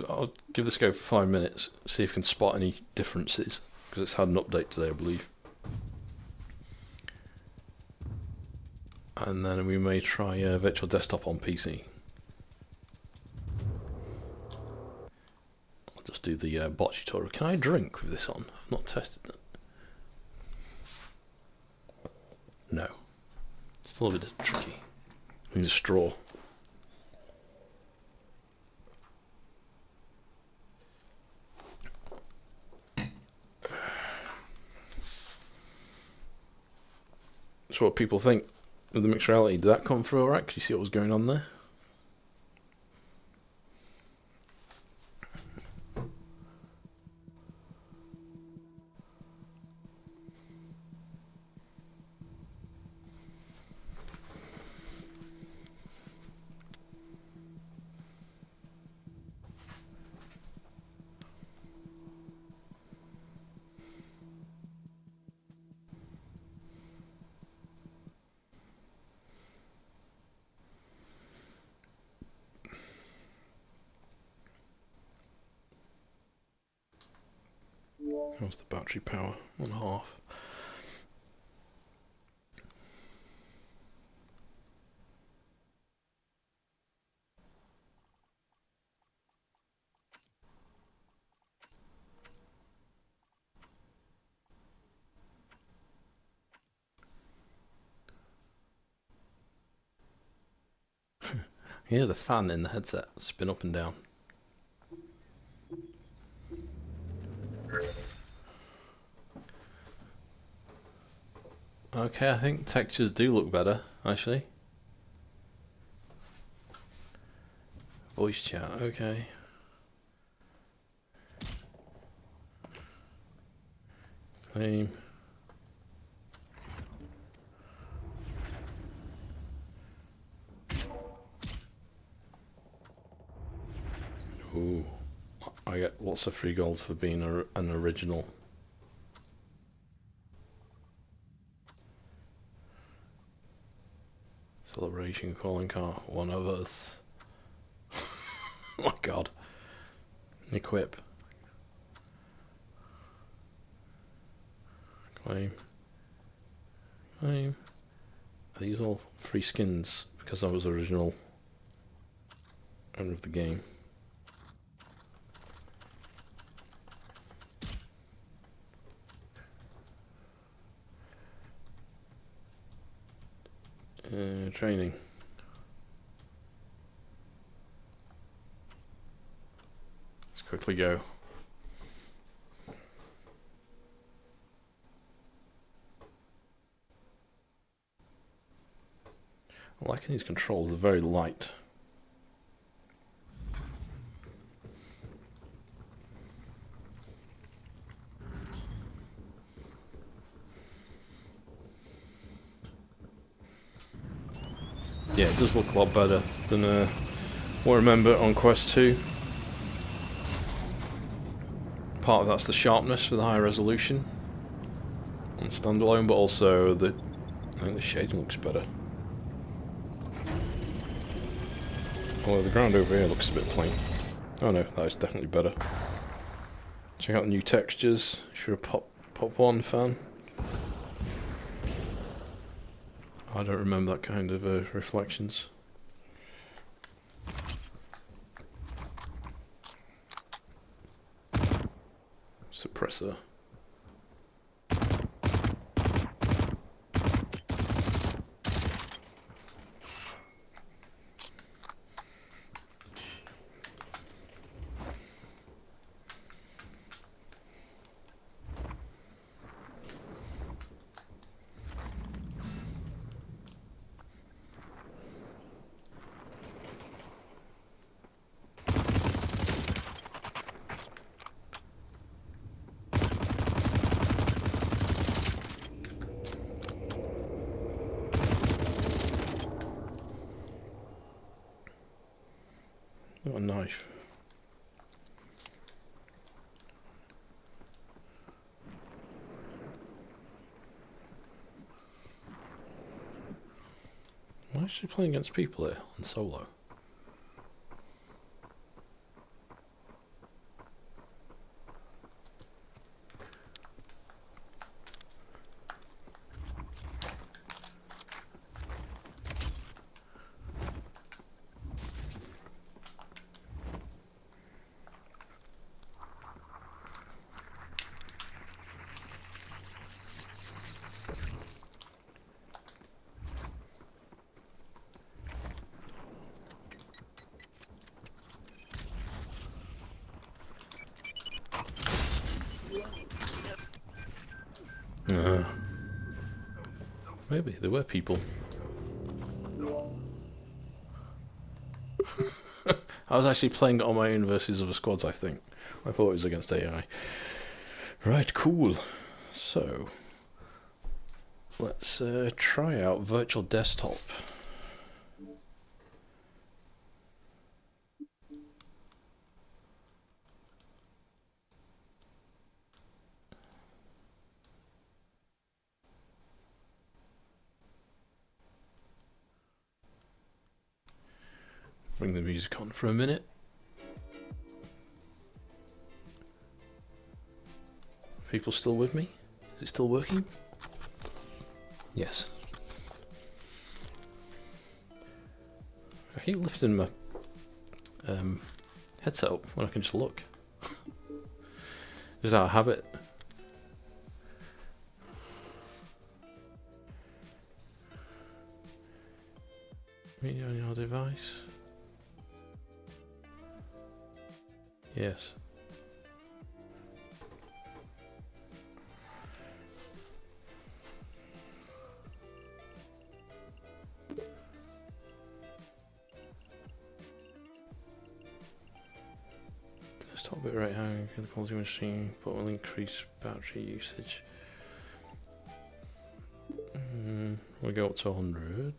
[SPEAKER 1] I'll give this a go for 5 minutes, see if I can spot any differences because it's had an update today, I believe. And then we may try virtual desktop on PC. I'll just do the bot tutorial. Can I drink with this on? I've not tested it. No. It's a little bit tricky. I need a straw. So what people think of the mixed reality, did that come through alright? Can you see what was going on there? How's the battery power? 1.5. Yeah, the fan in the headset spin up and down. Okay, I think textures do look better, actually. Voice chat, okay. Claim. Ooh, I get lots of free gold for being an original. Celebration calling car, one of us. Oh my god. Equip. Claim. Are these all free skins because I was original owner of the game? Training. Let's quickly go. I'm liking these controls, they're very light. Yeah, it does look a lot better than what I remember on Quest 2. Part of that's the sharpness for the high resolution on standalone, but also I think the shading looks better. Although the ground over here looks a bit plain. Oh no, that is definitely better. Check out the new textures, if you're a Pop 1 fan. I don't remember that kind of reflections. Suppressor. Got a knife. I'm actually playing against people here on solo. Maybe there were people. I was actually playing on my own versus other squads, I think. I thought it was against AI. Right, cool. So, let's try out virtual desktop. Bring the music on for a minute. People still with me? Is it still working? Yes. I keep lifting my headset up when I can just look. Is that a habit? Media on your device. Yes. Desktop bit rate high, the quality machine, but will increase battery usage. We'll go up to 100.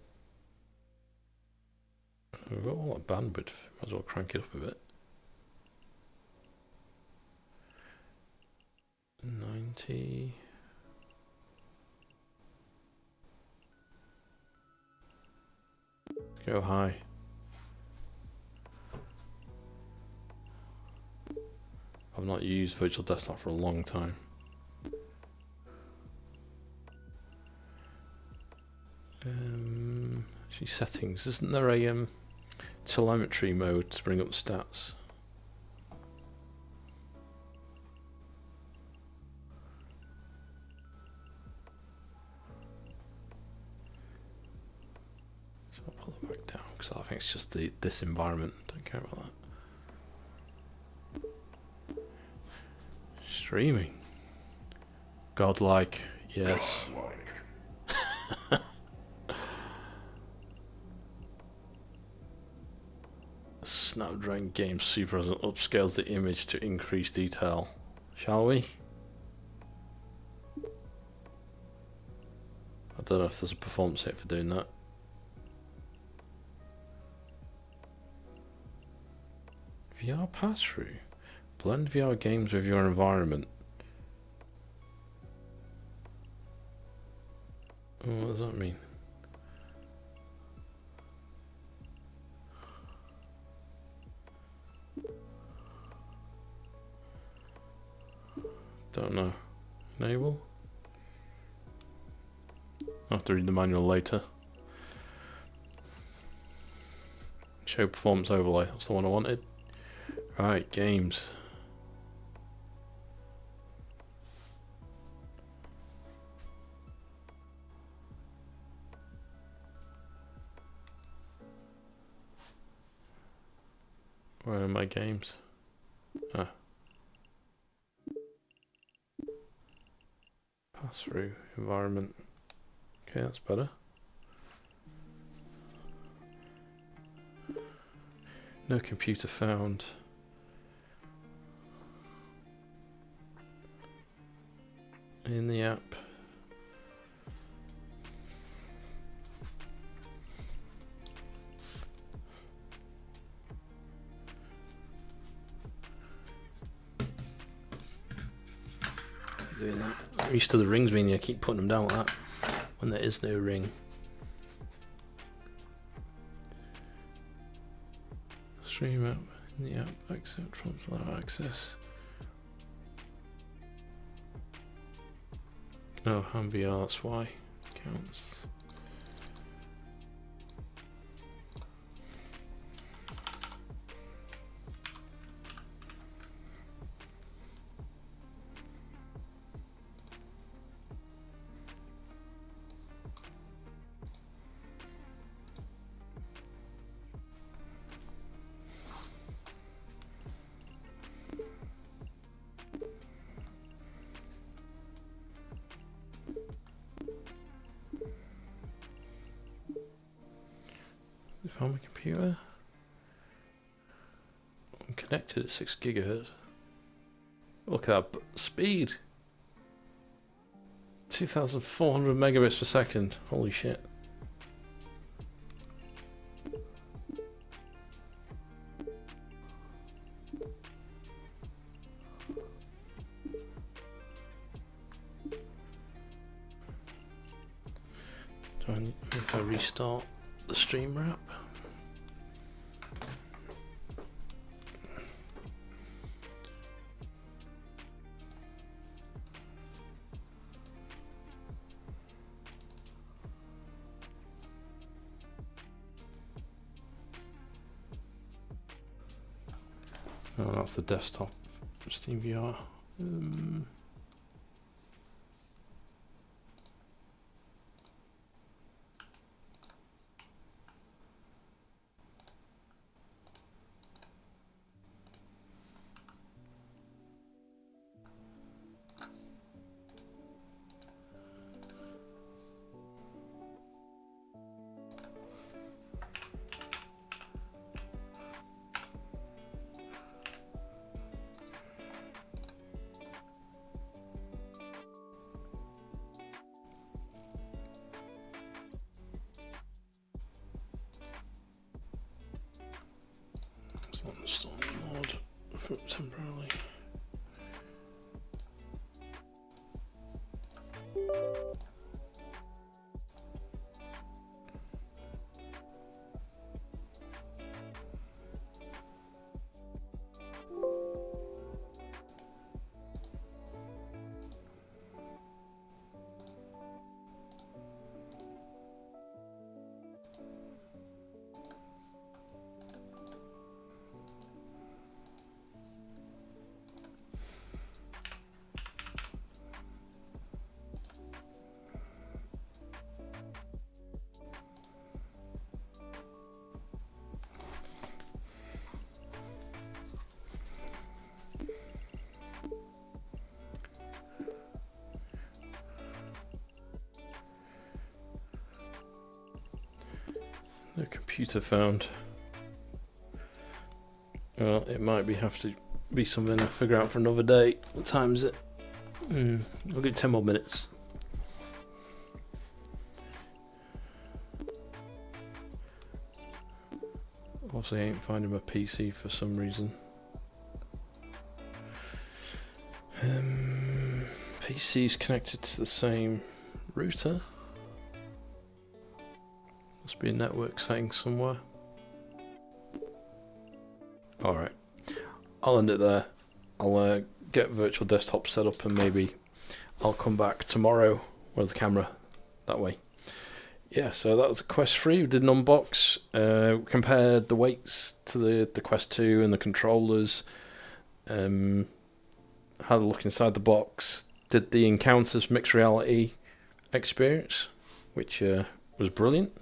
[SPEAKER 1] We've got all that bandwidth, might as well crank it up a bit. 90. Let's go high. I've not used virtual desktop for a long time. Actually, settings. Isn't there a telemetry mode to bring up the stats? So I'll pull it back down because I think it's just this environment. Don't care about that. Streaming. Godlike. Yes. Snapdragon Game Super upscales the image to increase detail. Shall we? I don't know if there's a performance hit for doing that. VR pass-through. Blend VR games with your environment. Oh, what does that mean? Don't know. Enable? I'll have to read the manual later. Show performance overlay. That's the one I wanted. Right, games. Where are my games? Ah. Pass through environment. Okay, that's better. No computer found. In the app. Doing that. I'm used to the rings meaning I keep putting them down like that when there is no ring. Stream app in the app, accept from allow access. Oh, VR, that's why. Counts. Found my computer. I'm connected at 6 gigahertz. Look at that speed. 2,400 megabits per second. Holy shit. Do I need, if I restart the stream wrap? Oh, that's the desktop Steam VR. Install mod for temporarily. No computer found. Well, it might have to be something I figure out for another day. What time is it? I'll give it 10 more minutes. Also, I ain't finding my PC for some reason. PC's connected to the same router. Must be a network setting somewhere. Alright, I'll end it there. I'll get virtual desktop set up and maybe I'll come back tomorrow with the camera that way. Yeah, so that was a Quest 3. We did an unbox, compared the weights to the Quest 2 and the controllers, had a look inside the box, did the Encounters mixed reality experience, which was brilliant.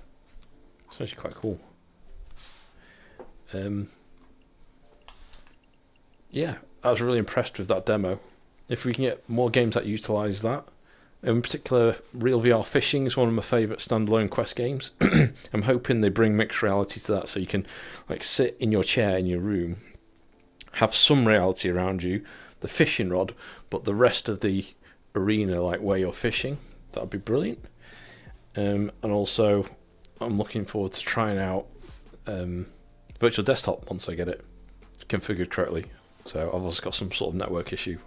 [SPEAKER 1] It's actually quite cool. Yeah, I was really impressed with that demo. If we can get more games that utilise that, in particular, Real VR Fishing is one of my favourite standalone Quest games. I'm hoping they bring mixed reality to that, so you can like sit in your chair in your room, have some reality around you, the fishing rod, but the rest of the arena, like where you're fishing, that'd be brilliant. And also, I'm looking forward to trying out virtual desktop once I get it configured correctly. So I've also got some sort of network issue.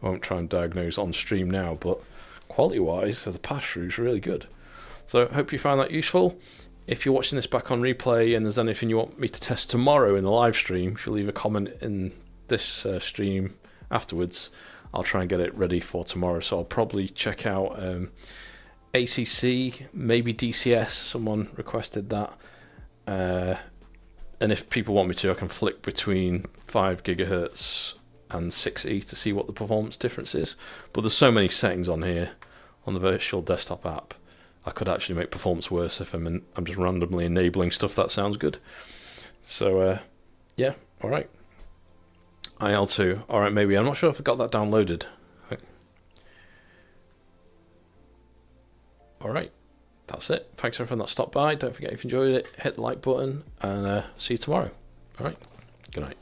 [SPEAKER 1] I won't try and diagnose on stream now, but quality-wise, the pass-through is really good. So I hope you found that useful. If you're watching this back on replay and there's anything you want me to test tomorrow in the live stream, if you leave a comment in this stream afterwards, I'll try and get it ready for tomorrow. So I'll probably check out ACC, maybe DCS, someone requested that. And if people want me to, I can flick between 5 gigahertz and 6E to see what the performance difference is. But there's so many settings on here, on the virtual desktop app, I could actually make performance worse if I'm just randomly enabling stuff that sounds good. So, yeah, alright. IL2, alright, maybe. I'm not sure if I got that downloaded. Alright, that's it. Thanks everyone that stopped by. Don't forget, if you enjoyed it, hit the like button, and see you tomorrow. Alright, good night.